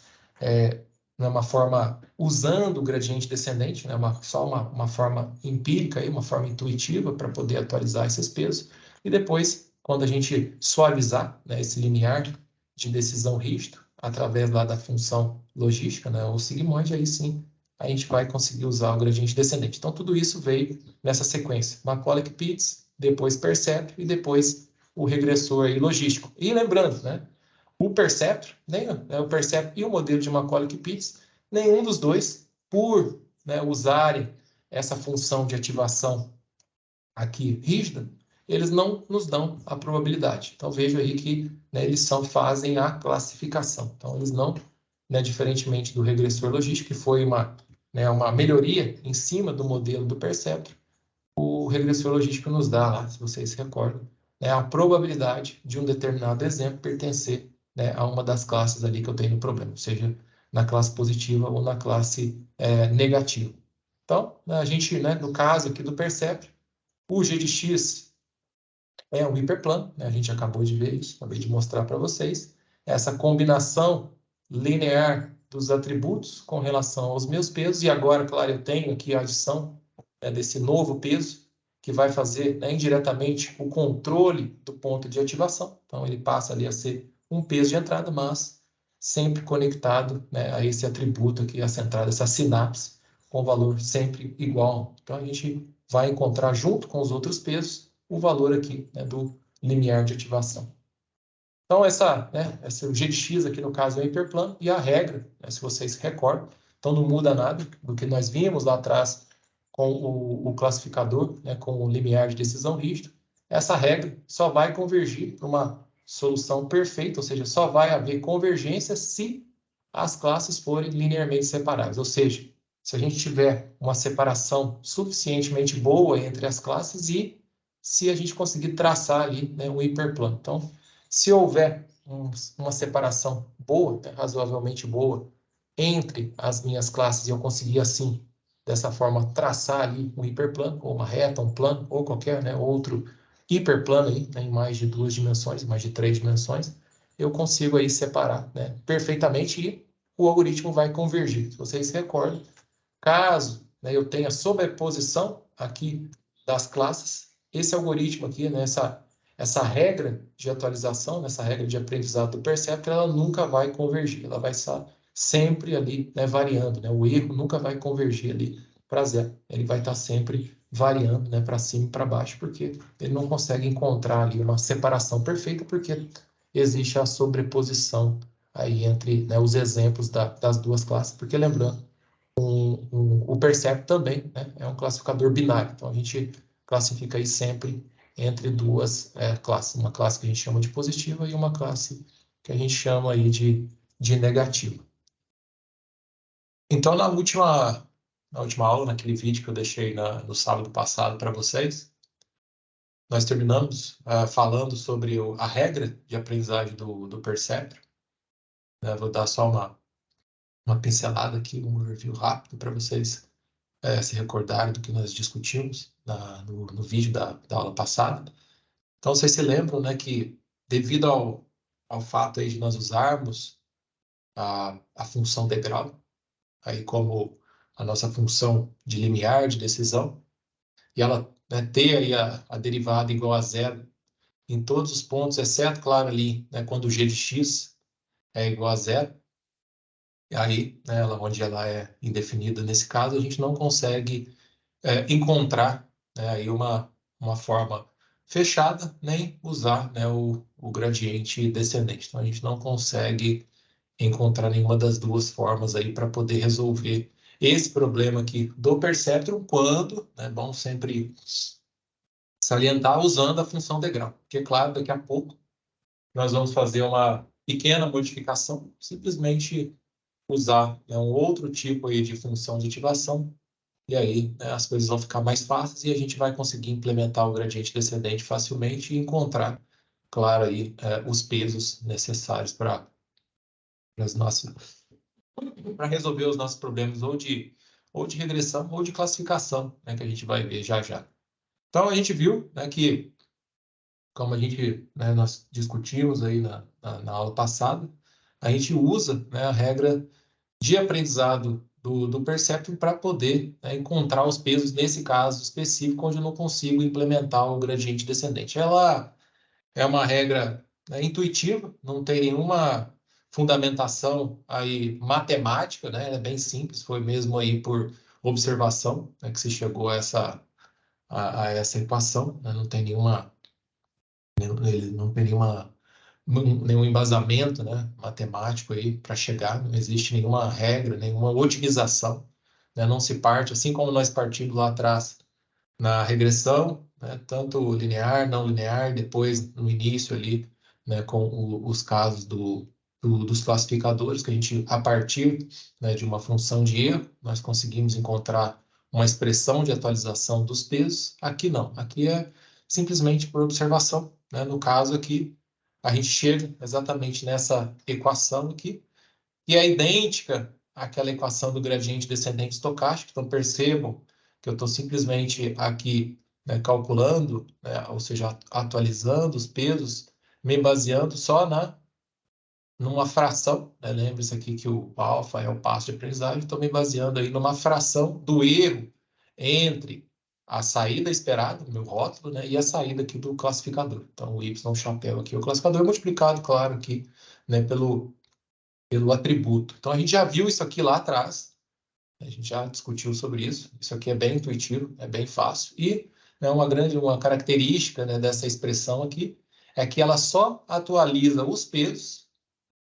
né, uma forma usando o gradiente descendente, né, só uma forma empírica, aí, uma forma intuitiva para poder atualizar esses pesos. E depois, quando a gente suavizar, né, esse limiar de decisão rígido, através lá da função logística, né, o sigmoide, aí sim a gente vai conseguir usar o gradiente descendente. Então, tudo isso veio nessa sequência. Macaulay-Pitts, depois perceptron e depois o regressor aí logístico. E lembrando, né, o perceptron, né, o perceptron e o modelo de Macaulay-Pitts, nenhum dos dois, por, né, usarem essa função de ativação aqui rígida, eles não nos dão a probabilidade. Então, vejo aí que, né, eles fazem a classificação. Então, eles não, né, diferentemente do regressor logístico, que foi uma melhoria em cima do modelo do perceptron, o regressor logístico nos dá lá, se vocês se recordam, né, a probabilidade de um determinado exemplo pertencer, né, a uma das classes ali que eu tenho no problema, seja na classe positiva ou na classe negativa. Então, a gente, né, no caso aqui do perceptron, o G de X é um hiperplano, né, a gente acabou de ver isso, acabei de mostrar para vocês. Essa combinação linear dos atributos com relação aos meus pesos, e agora, claro, eu tenho aqui a adição, né, desse novo peso, que vai fazer, né, indiretamente o controle do ponto de ativação. Então, ele passa ali a ser um peso de entrada, mas sempre conectado, né, a esse atributo aqui, essa entrada, essa sinapse, com valor sempre igual. Então, a gente vai encontrar, junto com os outros pesos, o valor aqui, né, do limiar de ativação. Então, o G de X aqui, no caso, é o hiperplano, e a regra, né, se vocês se recordam, então não muda nada do que nós vimos lá atrás com o classificador, né, com o limiar de decisão rígido. Essa regra só vai convergir para uma solução perfeita, ou seja, só vai haver convergência se as classes forem linearmente separáveis, ou seja, se a gente tiver uma separação suficientemente boa entre as classes e se a gente conseguir traçar ali, né, um hiperplano. Então, se houver uma separação boa, né, razoavelmente boa, entre as minhas classes e eu conseguir assim, dessa forma, traçar ali um hiperplano, ou uma reta, um plano, ou qualquer, né, outro hiperplano aí, né, em mais de 2 dimensões, mais de 3 dimensões, eu consigo aí separar, né, perfeitamente e o algoritmo vai convergir. Se vocês se recordam, caso, né, eu tenha sobreposição aqui das classes, esse algoritmo aqui, né, essa regra de atualização, essa regra de aprendizado do perceptron, ela nunca vai convergir, ela vai estar sempre ali, né, variando, né, o erro nunca vai convergir ali para zero, ele vai estar sempre variando, né, para cima e para baixo, porque ele não consegue encontrar ali uma separação perfeita, porque existe a sobreposição aí entre, né, os exemplos das duas classes, porque lembrando, o perceptron também, né, é um classificador binário, então a gente classifica aí sempre entre duas classes, uma classe que a gente chama de positiva e uma classe que a gente chama aí de negativa. Então, na última aula, naquele vídeo que eu deixei no sábado passado para vocês, nós terminamos falando sobre a regra de aprendizagem do perceptron. Vou dar só uma pincelada aqui, um review rápido para vocês se recordarem do que nós discutimos no vídeo da aula passada. Então, vocês se lembram, né, que devido ao fato aí de nós usarmos a função degrau aí como a nossa função de limiar de decisão, e ela, né, ter aí a derivada igual a zero em todos os pontos, exceto, claro, ali, né, quando o g de x é igual a zero, e aí, né, onde ela é indefinida nesse caso, a gente não consegue encontrar, né, aí uma forma fechada, nem usar, né, o gradiente descendente. Então, a gente não consegue encontrar nenhuma das duas formas aí para poder resolver esse problema aqui do perceptron, quando, né, bom sempre salientar usando a função degrau. Porque, claro, daqui a pouco nós vamos fazer uma pequena modificação, simplesmente usar, né, um outro tipo aí de função de ativação, e aí, né, as coisas vão ficar mais fáceis e a gente vai conseguir implementar o gradiente descendente facilmente e encontrar, claro, aí, os pesos necessários para resolver os nossos problemas ou de regressão ou de classificação, né, que a gente vai ver já já. Então, a gente viu, né, que, como a gente, né, nós discutimos aí na aula passada, a gente usa, né, a regra de aprendizado do Perceptron para poder, né, encontrar os pesos nesse caso específico, onde eu não consigo implementar o gradiente descendente. Ela é uma regra, né, intuitiva, não tem nenhuma fundamentação aí matemática, né? É bem simples, foi mesmo aí por observação, né, que se chegou a essa equação, né? Não tem ele não tem nenhum embasamento, né, matemático aí para chegar, não existe nenhuma regra, nenhuma otimização, né? Não se parte, assim como nós partimos lá atrás na regressão, né, tanto linear, não linear, depois no início ali, né, com os casos dos classificadores, que a gente, a partir, né, de uma função de erro, nós conseguimos encontrar uma expressão de atualização dos pesos. Aqui não, aqui é simplesmente por observação, né? No caso aqui, a gente chega exatamente nessa equação aqui, que é idêntica àquela equação do gradiente descendente estocástico. Então, percebam que eu estou simplesmente aqui, né, calculando, né, ou seja, atualizando os pesos, me baseando só numa fração, né? Lembre-se aqui que o alfa é o passo de aprendizagem, estou me baseando aí numa fração do erro entre a saída esperada, do meu rótulo, né, e a saída aqui do classificador. Então, o y chapéu aqui, o classificador multiplicado, claro, aqui, né, pelo atributo. Então, a gente já viu isso aqui lá atrás, a gente já discutiu sobre isso. Isso aqui é bem intuitivo, é bem fácil. E, né, uma característica, né, dessa expressão aqui é que ela só atualiza os pesos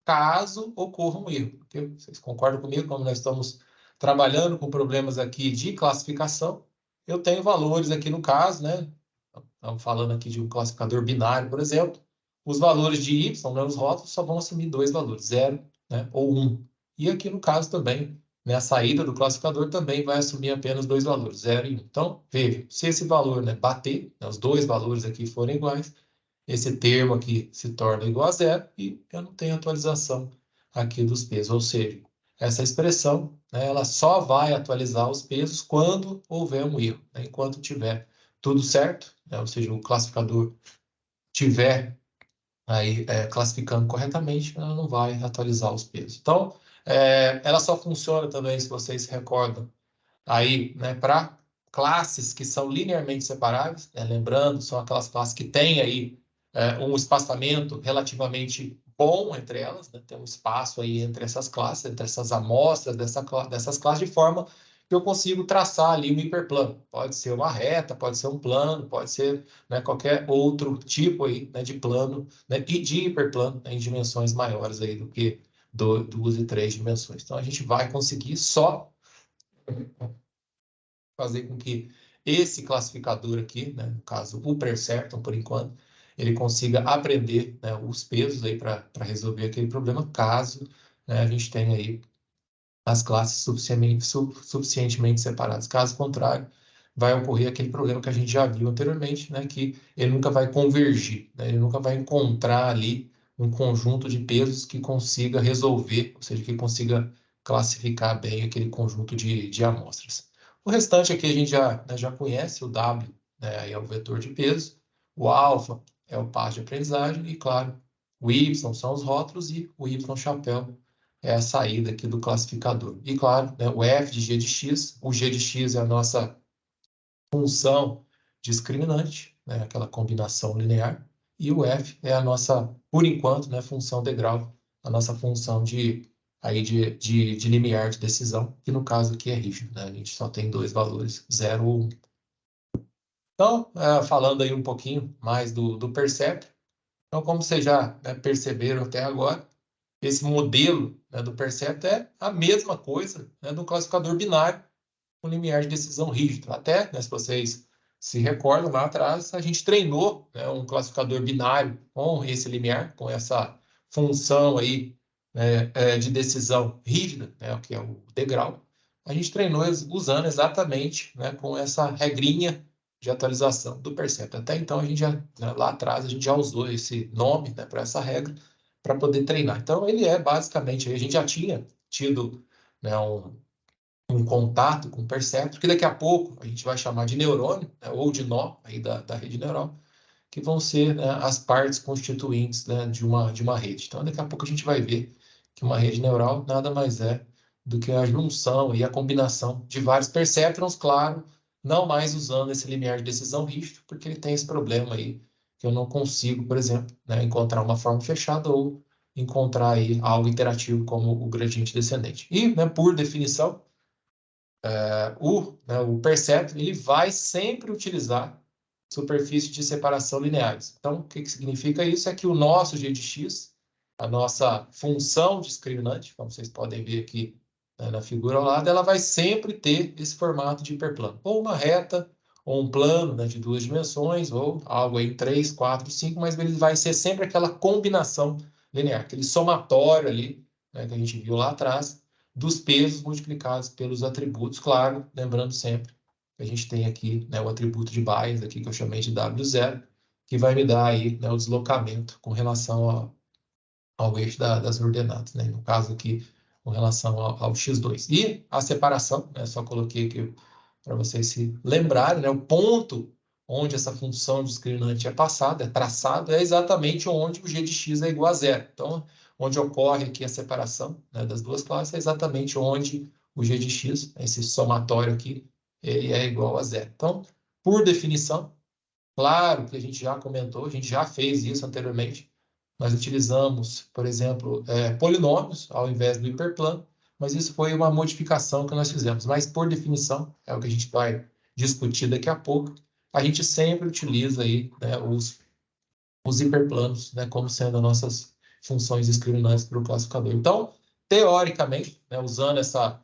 caso ocorra um erro. Porque vocês concordam comigo? Como nós estamos trabalhando com problemas aqui de classificação, eu tenho valores aqui no caso, né? Estamos falando aqui de um classificador binário, por exemplo. Os valores de y, né, os rótulos, só vão assumir dois valores, 0, né, ou 1. E aqui no caso também, né, a saída do classificador também vai assumir apenas dois valores, 0 e 1. Então, veja, se esse valor, né, bater, né, os dois valores aqui forem iguais, esse termo aqui se torna igual a 0 e eu não tenho atualização aqui dos pesos. Ou seja, essa expressão, né, ela só vai atualizar os pesos quando houver um erro, né, enquanto tiver tudo certo, né, ou seja, o classificador tiver aí classificando corretamente, ela não vai atualizar os pesos. Então, ela só funciona também, se vocês se recordam, aí, né, para classes que são linearmente separáveis, né, lembrando, são aquelas classes que têm aí um espaçamento relativamente bom entre elas, né, tem um espaço aí entre essas classes, entre essas amostras dessas classes, de forma que eu consigo traçar ali um hiperplano. Pode ser uma reta, pode ser um plano, pode ser, né, qualquer outro tipo aí, né, de plano, né, e de hiperplano, né, em dimensões maiores aí do que duas e três dimensões. Então, a gente vai conseguir só fazer com que esse classificador aqui, né, no caso o Perceptron, por enquanto, ele consiga aprender, né, os pesos aí para resolver aquele problema, caso, né, a gente tenha aí as classes suficientemente separadas. Caso contrário, vai ocorrer aquele problema que a gente já viu anteriormente, né, que ele nunca vai convergir, né, ele nunca vai encontrar ali um conjunto de pesos que consiga resolver, ou seja, que consiga classificar bem aquele conjunto de amostras. O restante aqui a gente já conhece, o W, né, aí é o vetor de peso, o alfa é o passo de aprendizagem e, claro, o Y são os rótulos e o Y chapéu é a saída aqui do classificador. E, claro, né, o f de g de x, o g de x é a nossa função discriminante, né, aquela combinação linear, e o f é a nossa, por enquanto, né, função degrau, a nossa função de limiar de decisão, que no caso aqui é rígido, né, a gente só tem dois valores, 0 ou 1. Então, falando aí um pouquinho mais do Perceptron, então, como vocês já, né, perceberam até agora, esse modelo, né, do Perceptron é a mesma coisa, né, do classificador binário com limiar de decisão rígido. Até, né, se vocês se recordam lá atrás, a gente treinou, né, um classificador binário com esse limiar, com essa função aí, né, de decisão rígida, né, que é o degrau. A gente treinou usando exatamente, né, com essa regrinha de atualização do Perceptron. Até então, a gente já, né, lá atrás, a gente já usou esse nome, né, para essa regra, para poder treinar. Então, ele é basicamente, a gente já tinha tido, né, um contato com o perceptron, que daqui a pouco a gente vai chamar de neurônio, né, ou de nó aí da rede neural, que vão ser, né, as partes constituintes, né, de uma rede. Então, daqui a pouco a gente vai ver que uma rede neural nada mais é do que a junção e a combinação de vários perceptrons, claro, não mais usando esse limiar de decisão rígido, porque ele tem esse problema aí, que eu não consigo, por exemplo, né, encontrar uma forma fechada ou encontrar aí algo interativo como o gradiente descendente. E, né, por definição, o perceptron ele vai sempre utilizar superfícies de separação lineares. Então, o que significa isso? É que o nosso g de x, a nossa função discriminante, como vocês podem ver aqui, né, na figura ao lado, ela vai sempre ter esse formato de hiperplano. Ou uma reta, ou um plano, né, de 2 dimensões, ou algo aí em 3, 4, 5, mas ele vai ser sempre aquela combinação linear, aquele somatório ali, né, que a gente viu lá atrás, dos pesos multiplicados pelos atributos, claro, lembrando sempre que a gente tem aqui, né, o atributo de Bayes, aqui, que eu chamei de W0, que vai me dar aí, né, o deslocamento com relação ao eixo das ordenadas, né? No caso aqui, com relação ao x2. E a separação, né, só coloquei aqui para vocês se lembrarem, né, o ponto onde essa função discriminante é passada, é traçado, é exatamente onde o g de x é igual a zero. Então, onde ocorre aqui a separação, né, das duas classes, é exatamente onde o g de x, esse somatório aqui, ele é igual a zero. Então, por definição, claro que a gente já comentou, a gente já fez isso anteriormente. Nós utilizamos, por exemplo, polinômios ao invés do hiperplano, mas isso foi uma modificação que nós fizemos. Mas, por definição, é o que a gente vai discutir daqui a pouco, a gente sempre utiliza aí, né, os hiperplanos, né, como sendo as nossas funções discriminantes para o classificador. Então, teoricamente, né, usando essa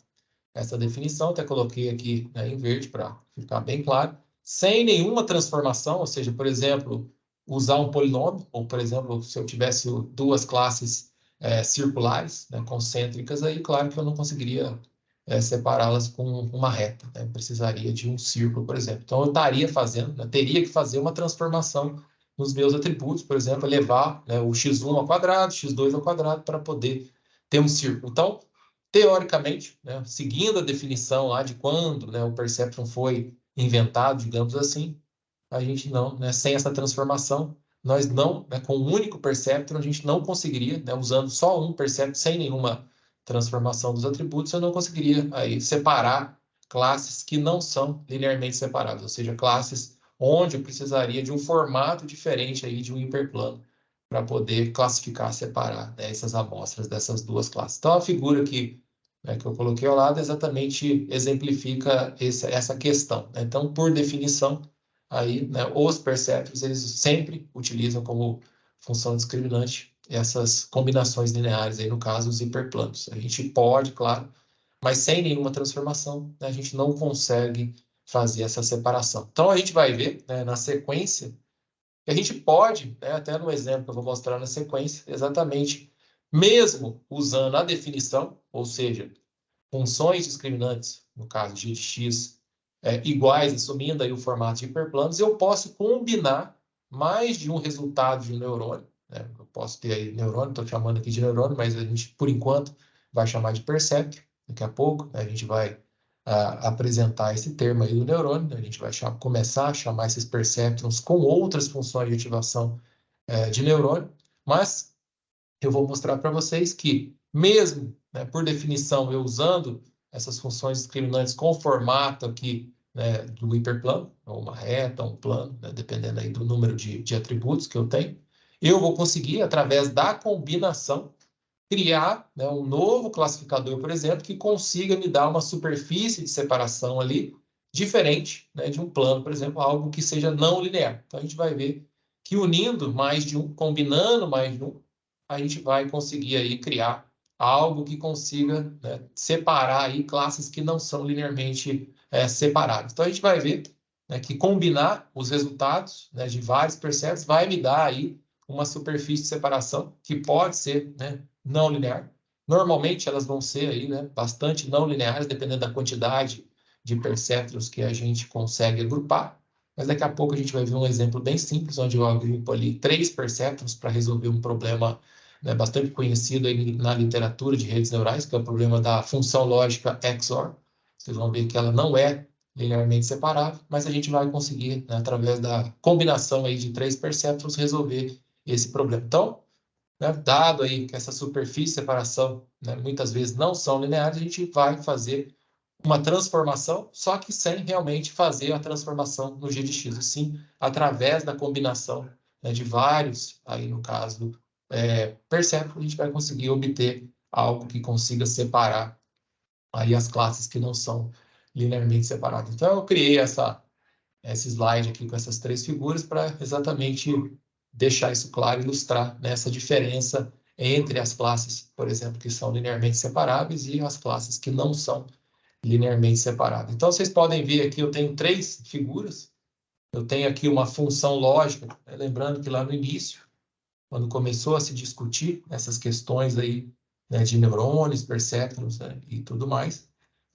definição, até coloquei aqui, né, em verde para ficar bem claro, sem nenhuma transformação, ou seja, por exemplo, usar um polinômio, ou, por exemplo, se eu tivesse duas classes circulares, né, concêntricas, aí, claro que eu não conseguiria separá-las com uma reta, né? Precisaria de um círculo, por exemplo. Então, eu estaria fazendo, né, teria que fazer uma transformação nos meus atributos, por exemplo, levar, né, o x1 ao quadrado, x2 ao quadrado, para poder ter um círculo. Então, teoricamente, né, seguindo a definição lá de quando, né, o perceptron foi inventado, digamos assim, a gente não, né, sem essa transformação, nós não, né, com um único perceptron, a gente não conseguiria, né, usando só um perceptron, sem nenhuma transformação dos atributos, eu não conseguiria aí separar classes que não são linearmente separadas, ou seja, classes onde eu precisaria de um formato diferente aí de um hiperplano para poder classificar, separar, né, essas amostras dessas duas classes. Então, a figura aqui, né, que eu coloquei ao lado exatamente exemplifica essa questão, né? Então, por definição, aí, né, os perceptros, eles sempre utilizam como função discriminante essas combinações lineares, aí, no caso, os hiperplanos. A gente pode, claro, mas sem nenhuma transformação, né, a gente não consegue fazer essa separação. Então, a gente vai ver, né, na sequência, que a gente pode, né, até no exemplo que eu vou mostrar na sequência, exatamente, mesmo usando a definição, ou seja, funções discriminantes, no caso g de x, iguais, assumindo aí o formato de hiperplanos, eu posso combinar mais de um resultado de um neurônio, né? Eu posso ter aí neurônio, estou chamando aqui de neurônio, mas a gente, por enquanto, vai chamar de perceptron. Daqui a pouco, né, a gente vai apresentar esse termo aí do neurônio, né? A gente vai começar a chamar esses perceptrons com outras funções de ativação de neurônio, mas eu vou mostrar para vocês que, mesmo, né, por definição, eu usando essas funções discriminantes com o formato aqui, né, do hiperplano, ou uma reta, um plano, né, dependendo aí do número de atributos que eu tenho, eu vou conseguir, através da combinação, criar, né, um novo classificador, por exemplo, que consiga me dar uma superfície de separação ali diferente, né, de um plano, por exemplo, algo que seja não linear. Então, a gente vai ver que unindo mais de um, combinando mais de um, a gente vai conseguir aí criar algo que consiga, né, separar aí classes que não são linearmente separadas. Então, a gente vai ver, né, que combinar os resultados, né, de vários perceptos vai me dar aí uma superfície de separação que pode ser, né, não linear. Normalmente elas vão ser aí, né, bastante não lineares, dependendo da quantidade de perceptrons que a gente consegue agrupar. Mas daqui a pouco a gente vai ver um exemplo bem simples, onde eu agrupo ali 3 perceptrons para resolver um problema, né, bastante conhecido aí na literatura de redes neurais, que é o problema da função lógica XOR. Vocês vão ver que ela não é linearmente separável, mas a gente vai conseguir, né, através da combinação aí de 3 perceptrons, resolver esse problema. Então, né, dado aí que essa superfície de separação, né, muitas vezes não são lineares, a gente vai fazer uma transformação, só que sem realmente fazer a transformação no g de x, e sim através da combinação, né, de vários, aí no caso, percétulos, a gente vai conseguir obter algo que consiga separar aí as classes que não são linearmente separadas. Então, eu criei esse slide aqui com essas três figuras para exatamente deixar isso claro, ilustrar, né, essa diferença entre as classes, por exemplo, que são linearmente separáveis e as classes que não são linearmente separadas. Então, vocês podem ver aqui, eu tenho três figuras. Eu tenho aqui uma função lógica, né, lembrando que lá no início, quando começou a se discutir essas questões aí, né, de neurônios, percéprons, né, e tudo mais,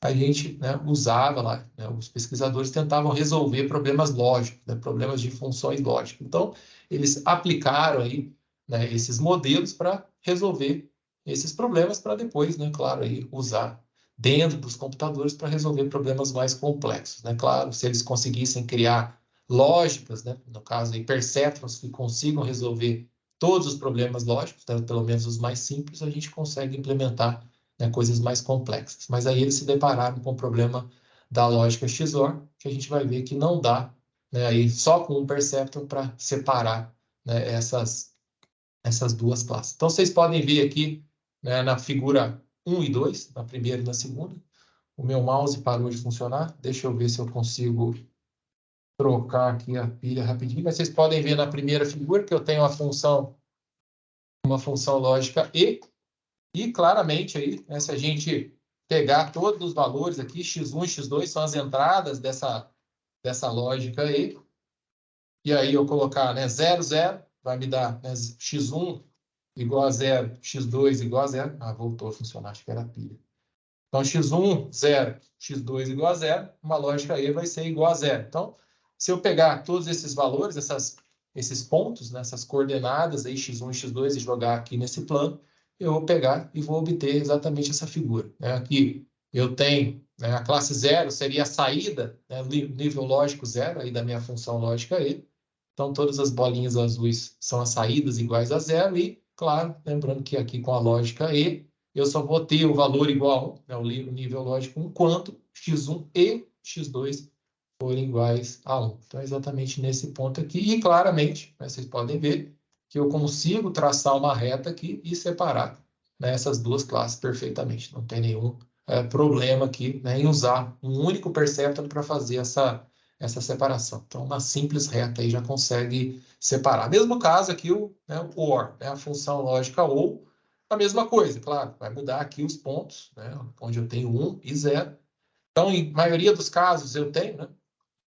a gente, né, usava lá, né, os pesquisadores tentavam resolver problemas lógicos, né, problemas de funções lógicas. Então, eles aplicaram aí, né, esses modelos para resolver esses problemas, para depois, né, claro, aí usar dentro dos computadores para resolver problemas mais complexos, né? Claro, se eles conseguissem criar lógicas, né, no caso aí percéprons que consigam resolver todos os problemas lógicos, né, pelo menos os mais simples, a gente consegue implementar, né, coisas mais complexas. Mas aí eles se depararam com o problema da lógica XOR, que a gente vai ver que não dá, né, aí só com um perceptron para separar, né, essas duas classes. Então, vocês podem ver aqui, né, na figura 1 e 2, na primeira e na segunda, o meu mouse parou de funcionar. Deixa eu ver se eu consigo trocar aqui a pilha rapidinho. Mas vocês podem ver na primeira figura que eu tenho uma função lógica e claramente aí, né, se a gente pegar todos os valores aqui, x1 e x2 são as entradas dessa lógica e aí eu colocar, né, 0, 0, vai me dar, né, x1 igual a 0, x2 igual a 0. Ah, voltou a funcionar, acho que era a pilha. Então, x1, 0, x2 igual a 0, uma lógica E vai ser igual a 0. Então, se eu pegar todos esses valores, esses pontos, né, essas coordenadas, aí, x1 e x2, e jogar aqui nesse plano, eu vou pegar e vou obter exatamente essa figura, né? Aqui eu tenho, né, a classe 0 seria a saída, né, nível lógico 0 aí da minha função lógica E. Então, todas as bolinhas azuis são as saídas iguais a 0 e, claro, lembrando que aqui com a lógica E, eu só vou ter o valor igual, né, o nível lógico 1, quando x1 e x2 forem iguais a 1. Então, é exatamente nesse ponto aqui. E, claramente, né, vocês podem ver que eu consigo traçar uma reta aqui e separar, né, essas duas classes perfeitamente. Não tem nenhum problema aqui, né, em usar um único perceptor para fazer essa separação. Então, uma simples reta aí já consegue separar. Mesmo caso aqui, né, o OR, né, a função lógica OR, a mesma coisa, claro, vai mudar aqui os pontos, né, onde eu tenho 1 e 0. Então, em maioria dos casos, eu tenho, né,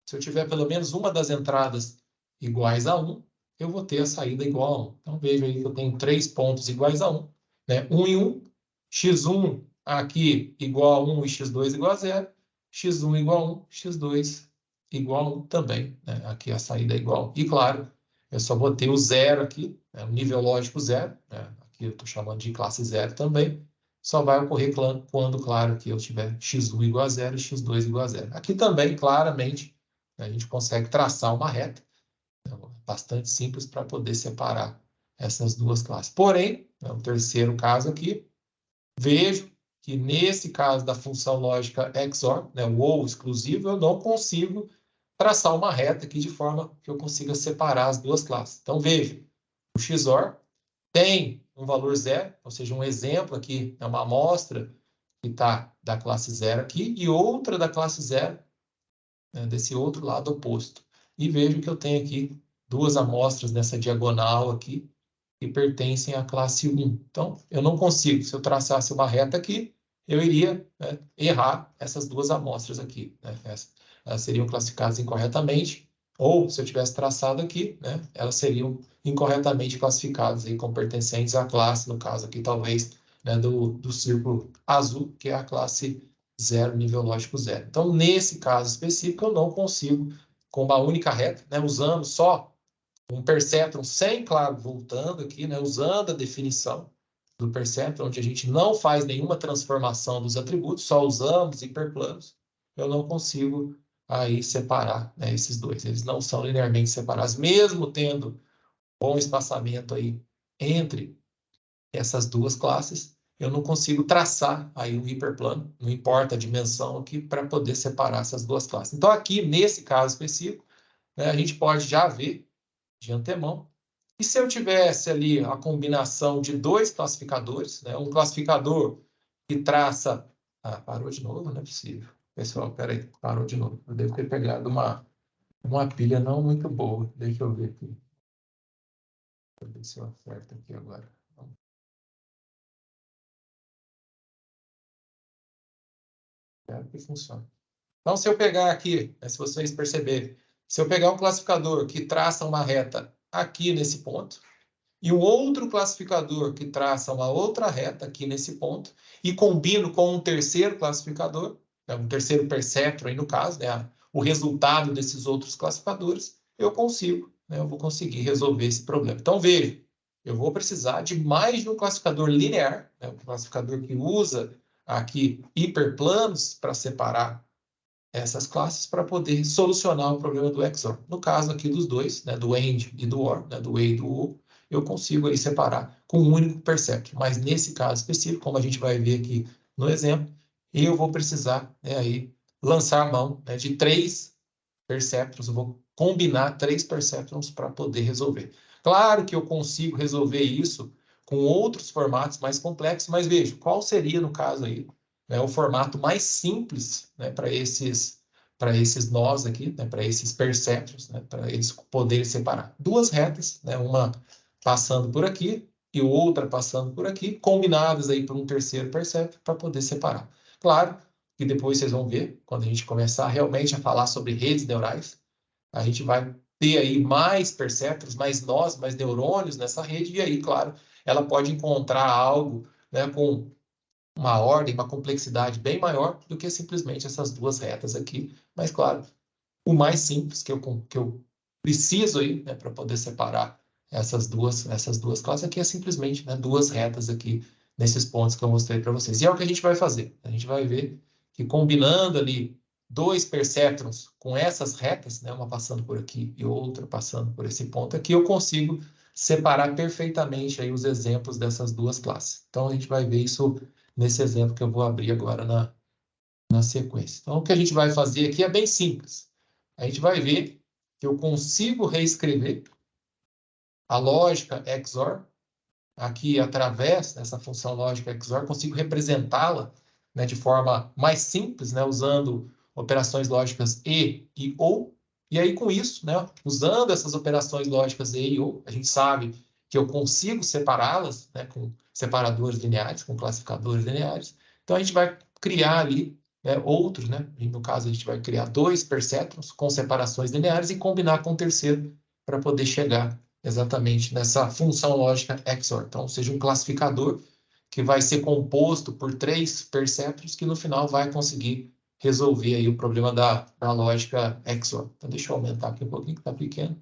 se eu tiver pelo menos uma das entradas iguais a 1, eu vou ter a saída igual a 1. Então, veja aí que eu tenho 3 pontos iguais a 1, né, 1 e 1, x1 aqui igual a 1 e x2 igual a 0, x1 igual a 1, x2 igual a 1 também, né, aqui a saída é igual. E, claro, eu só vou ter o 0 aqui, né, o nível lógico 0, né, aqui eu estou chamando de classe 0 também, só vai ocorrer quando, claro, que eu tiver x1 igual a 0 e x2 igual a 0. Aqui também, claramente, a gente consegue traçar uma reta, né, bastante simples para poder separar essas duas classes. Porém, no terceiro caso aqui, vejo que nesse caso da função lógica XOR, né, o OR exclusivo, eu não consigo traçar uma reta aqui de forma que eu consiga separar as duas classes. Então, veja, o XOR tem um valor 0, ou seja, um exemplo aqui é uma amostra que está da classe 0 aqui e outra da classe 0, né, desse outro lado oposto. E vejo que eu tenho aqui duas amostras nessa diagonal aqui que pertencem à classe 1. Então, eu não consigo. Se eu traçasse uma reta aqui, eu iria, né, errar essas duas amostras aqui, né? Elas seriam classificadas incorretamente, ou se eu tivesse traçado aqui, né, elas seriam incorretamente classificadas aí como pertencentes à classe, no caso aqui, talvez, né, do círculo azul, que é a classe 0, nível lógico 0. Então, nesse caso específico, eu não consigo, com uma única reta, né, usando só um perceptron sem, claro, voltando aqui, né, usando a definição do perceptron, onde a gente não faz nenhuma transformação dos atributos, só usamos hiperplanos, eu não consigo aí separar, né, esses dois. Eles não são linearmente separados, mesmo tendo bom espaçamento aí entre essas duas classes, eu não consigo traçar aí um hiperplano, não importa a dimensão aqui, para poder separar essas duas classes. Então, aqui, nesse caso específico, né, a gente pode já ver de antemão. E se eu tivesse ali a combinação de dois classificadores, né, um classificador que traça... Ah, parou de novo? Não é possível. Pessoal, peraí, parou de novo. Eu devo ter pegado uma pilha não muito boa. Deixa eu ver aqui. Deixa eu ver se eu acerto aqui agora. Espero que funcione. Então, se eu pegar aqui, né, se vocês perceberem, se eu pegar um classificador que traça uma reta aqui nesse ponto, e um outro classificador que traça uma outra reta aqui nesse ponto, e combino com um terceiro classificador, né, um terceiro perceptron aí no caso, né, o resultado desses outros classificadores, eu consigo, né, eu vou conseguir resolver esse problema. Então, veja, eu vou precisar de mais de um classificador linear, né, um classificador que usa aqui hiperplanos para separar essas classes para poder solucionar o problema do XOR. No caso aqui dos dois, né, do AND e do OR, né, do A e do O, eu consigo aí separar com um único perceptron. Mas nesse caso específico, como a gente vai ver aqui no exemplo, eu vou precisar, né, aí lançar a mão, né, de 3 perceptrons, eu vou combinar 3 perceptrons para poder resolver. Claro que eu consigo resolver isso com outros formatos mais complexos, mas veja, qual seria, no caso aí, né, o formato mais simples, né, para esses nós aqui, né, para esses perceptrons, né, para eles poderem separar. Duas retas, né, uma passando por aqui e outra passando por aqui, combinadas aí por um terceiro perceptron para poder separar. Claro que depois vocês vão ver, quando a gente começar realmente a falar sobre redes neurais, a gente vai ter aí mais perceptrons, mais nós, mais neurônios nessa rede, e aí, claro, ela pode encontrar algo, né, com uma ordem, uma complexidade bem maior do que simplesmente essas duas retas aqui. Mas, claro, o mais simples que eu preciso aí, né, para poder separar essas duas classes aqui é simplesmente, né, duas retas aqui nesses pontos que eu mostrei para vocês. E é o que a gente vai fazer. A gente vai ver que combinando ali dois perceptrons com essas retas, né, uma passando por aqui e outra passando por esse ponto aqui, eu consigo separar perfeitamente aí os exemplos dessas duas classes. Então, a gente vai ver isso nesse exemplo que eu vou abrir agora na sequência. Então, o que a gente vai fazer aqui é bem simples. A gente vai ver que eu consigo reescrever a lógica XOR, aqui através dessa função lógica XOR, consigo representá-la, né, de forma mais simples, né, usando operações lógicas e OR. E aí, com isso, né, usando essas operações lógicas e OR, a gente sabe que eu consigo separá-las, né, com separadores lineares, com classificadores lineares. Então, a gente vai criar ali, né, outros, né? No caso, a gente vai criar dois perceptrons com separações lineares e combinar com o terceiro para poder chegar exatamente nessa função lógica XOR. Então, seja um classificador que vai ser composto por 3 perceptrons que no final vai conseguir resolver aí o problema da lógica XOR. Então, deixa eu aumentar aqui um pouquinho, que está pequeno.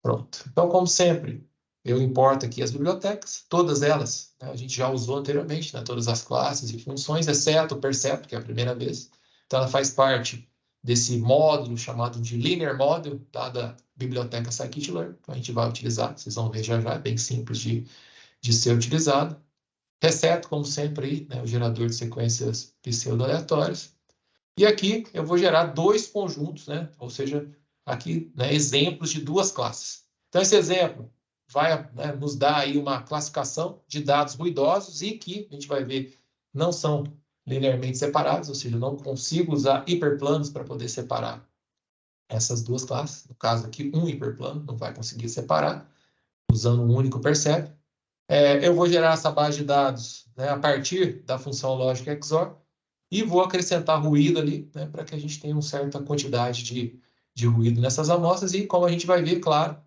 Pronto. Então, como sempre, eu importo aqui as bibliotecas, todas elas, né, a gente já usou anteriormente, né, todas as classes e funções, exceto o perceptron, que é a primeira vez. Então, ela faz parte desse módulo chamado de Linear Model, tá, da biblioteca scikit-learn. Então, a gente vai utilizar, vocês vão ver já já, é bem simples de ser utilizado. Exceto, como sempre, aí, né, o gerador de sequências pseudo-aleatórias. E aqui eu vou gerar dois conjuntos, né? Ou seja, aqui, né, exemplos de duas classes. Então, esse exemplo vai, né, nos dar aí uma classificação de dados ruidosos e que a gente vai ver não são linearmente separados, ou seja, eu não consigo usar hiperplanos para poder separar essas duas classes. No caso aqui, um hiperplano não vai conseguir separar, usando um único perceptron. Eu vou gerar essa base de dados, né, a partir da função lógica XOR, e vou acrescentar ruído ali, né, para que a gente tenha uma certa quantidade de ruído nessas amostras. E como a gente vai ver, claro,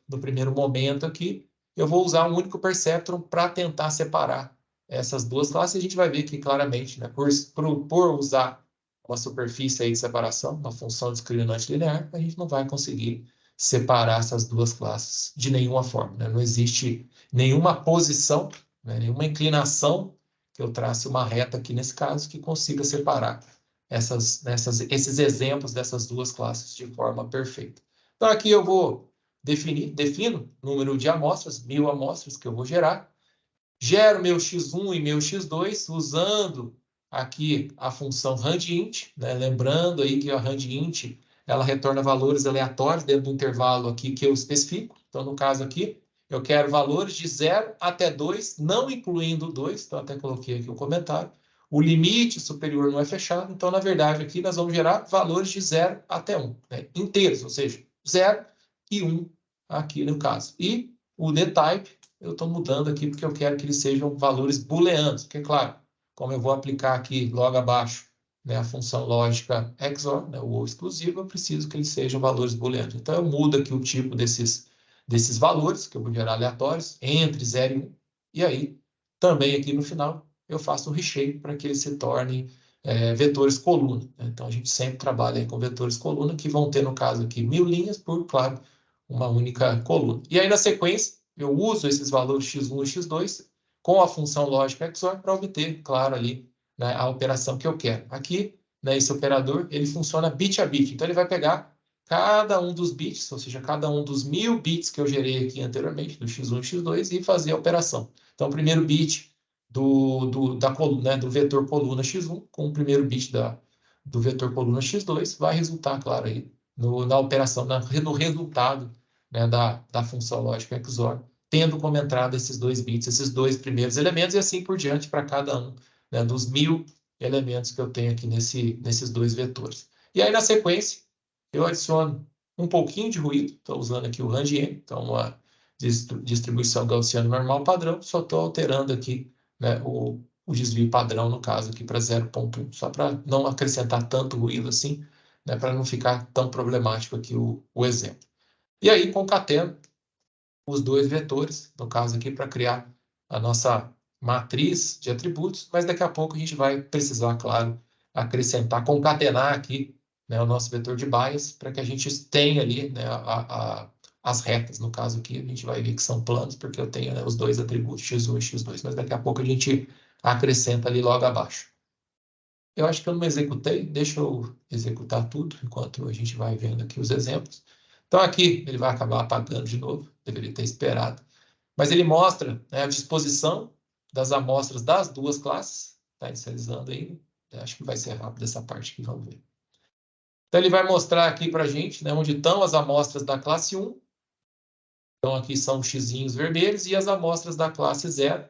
no primeiro momento aqui, eu vou usar um único perceptron para tentar separar essas duas classes. E a gente vai ver que claramente, né, por usar uma superfície aí de separação, uma função discriminante linear, a gente não vai conseguir separar essas duas classes de nenhuma forma, né? Não existe nenhuma posição, né, nenhuma inclinação que eu trace uma reta aqui nesse caso que consiga separar esses exemplos dessas duas classes de forma perfeita. Então aqui eu vou defino número de amostras, 1000 amostras que eu vou gerar, Gero meu x1 e meu x2 usando aqui a função randint, né? Lembrando aí que a randint ela retorna valores aleatórios dentro do intervalo aqui que eu especifico. Então, no caso aqui, eu quero valores de 0 até 2, não incluindo 2, então até coloquei aqui um comentário. O limite superior não é fechado, então, na verdade, aqui nós vamos gerar valores de 0 até 1, né? Inteiros, ou seja, 0 e 1 aqui no caso. E o dtype eu estou mudando aqui porque eu quero que eles sejam valores booleanos, porque, claro, como eu vou aplicar aqui logo abaixo, né, a função lógica XOR, né, o ou exclusivo, eu preciso que eles sejam valores booleanos. Então, eu mudo aqui o tipo desses valores, que eu vou gerar aleatórios, entre 0 e 1, e aí, também aqui no final, eu faço um recheio para que eles se tornem vetores coluna. Né? Então, a gente sempre trabalha aí com vetores coluna, que vão ter, no caso aqui, 1000 linhas por, claro, uma única coluna. E aí, na sequência, eu uso esses valores x1 e x2 com a função lógica XOR para obter, claro, ali, né, a operação que eu quero. Aqui, né, esse operador, ele funciona bit a bit. Então, ele vai pegar cada um dos bits, ou seja, cada um dos 1000 bits que eu gerei aqui anteriormente, do x1 e x2, e fazer a operação. Então, o primeiro bit da coluna, né, do vetor coluna x1 com o primeiro bit do vetor coluna x2 vai resultar, claro, aí, na operação, no resultado, né, da função lógica XOR, tendo como entrada esses dois bits, esses dois primeiros elementos, e assim por diante para cada um, né, dos 1000 elementos que eu tenho aqui nesses dois vetores. E aí, na sequência, eu adiciono um pouquinho de ruído, estou usando aqui o RandN, então uma distribuição gaussiana normal padrão, só estou alterando aqui, né, o desvio padrão, no caso aqui, para 0,1, só para não acrescentar tanto ruído assim, né, para não ficar tão problemático aqui o exemplo. E aí, concateno os dois vetores, no caso aqui, para criar a nossa matriz de atributos, mas daqui a pouco a gente vai precisar, claro, acrescentar, concatenar aqui, né, o nosso vetor de bias, para que a gente tenha ali, né, as retas. No caso aqui, a gente vai ver que são planos, porque eu tenho, né, os dois atributos, x1 e x2, mas daqui a pouco a gente acrescenta ali logo abaixo. Eu acho que eu não executei, deixa eu executar tudo, enquanto a gente vai vendo aqui os exemplos. Então, aqui ele vai acabar apagando de novo, deveria ter esperado. Mas ele mostra, né, a disposição das amostras das duas classes. Está inicializando ainda. Acho que vai ser rápido essa parte aqui, vamos ver. Então, ele vai mostrar aqui para a gente, né, onde estão as amostras da classe 1. Então, aqui são os xizinhos vermelhos e as amostras da classe 0,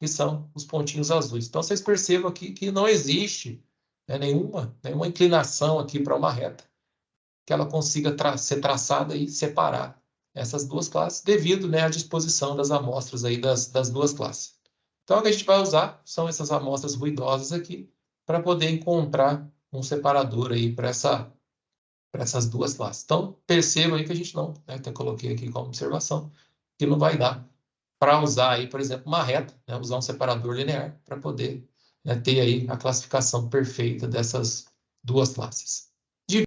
que são os pontinhos azuis. Então, vocês percebam aqui que não existe, né, nenhuma inclinação aqui para uma reta que ela consiga ser traçada e separar essas duas classes, devido, né, à disposição das amostras aí das duas classes. Então, o que a gente vai usar são essas amostras ruidosas aqui, para poder encontrar um separador aí para essas duas classes. Então, percebam aí que a gente não, né, até coloquei aqui como observação, que não vai dar para usar aí, por exemplo, uma reta, né, usar um separador linear para poder, né, ter aí a classificação perfeita dessas duas classes.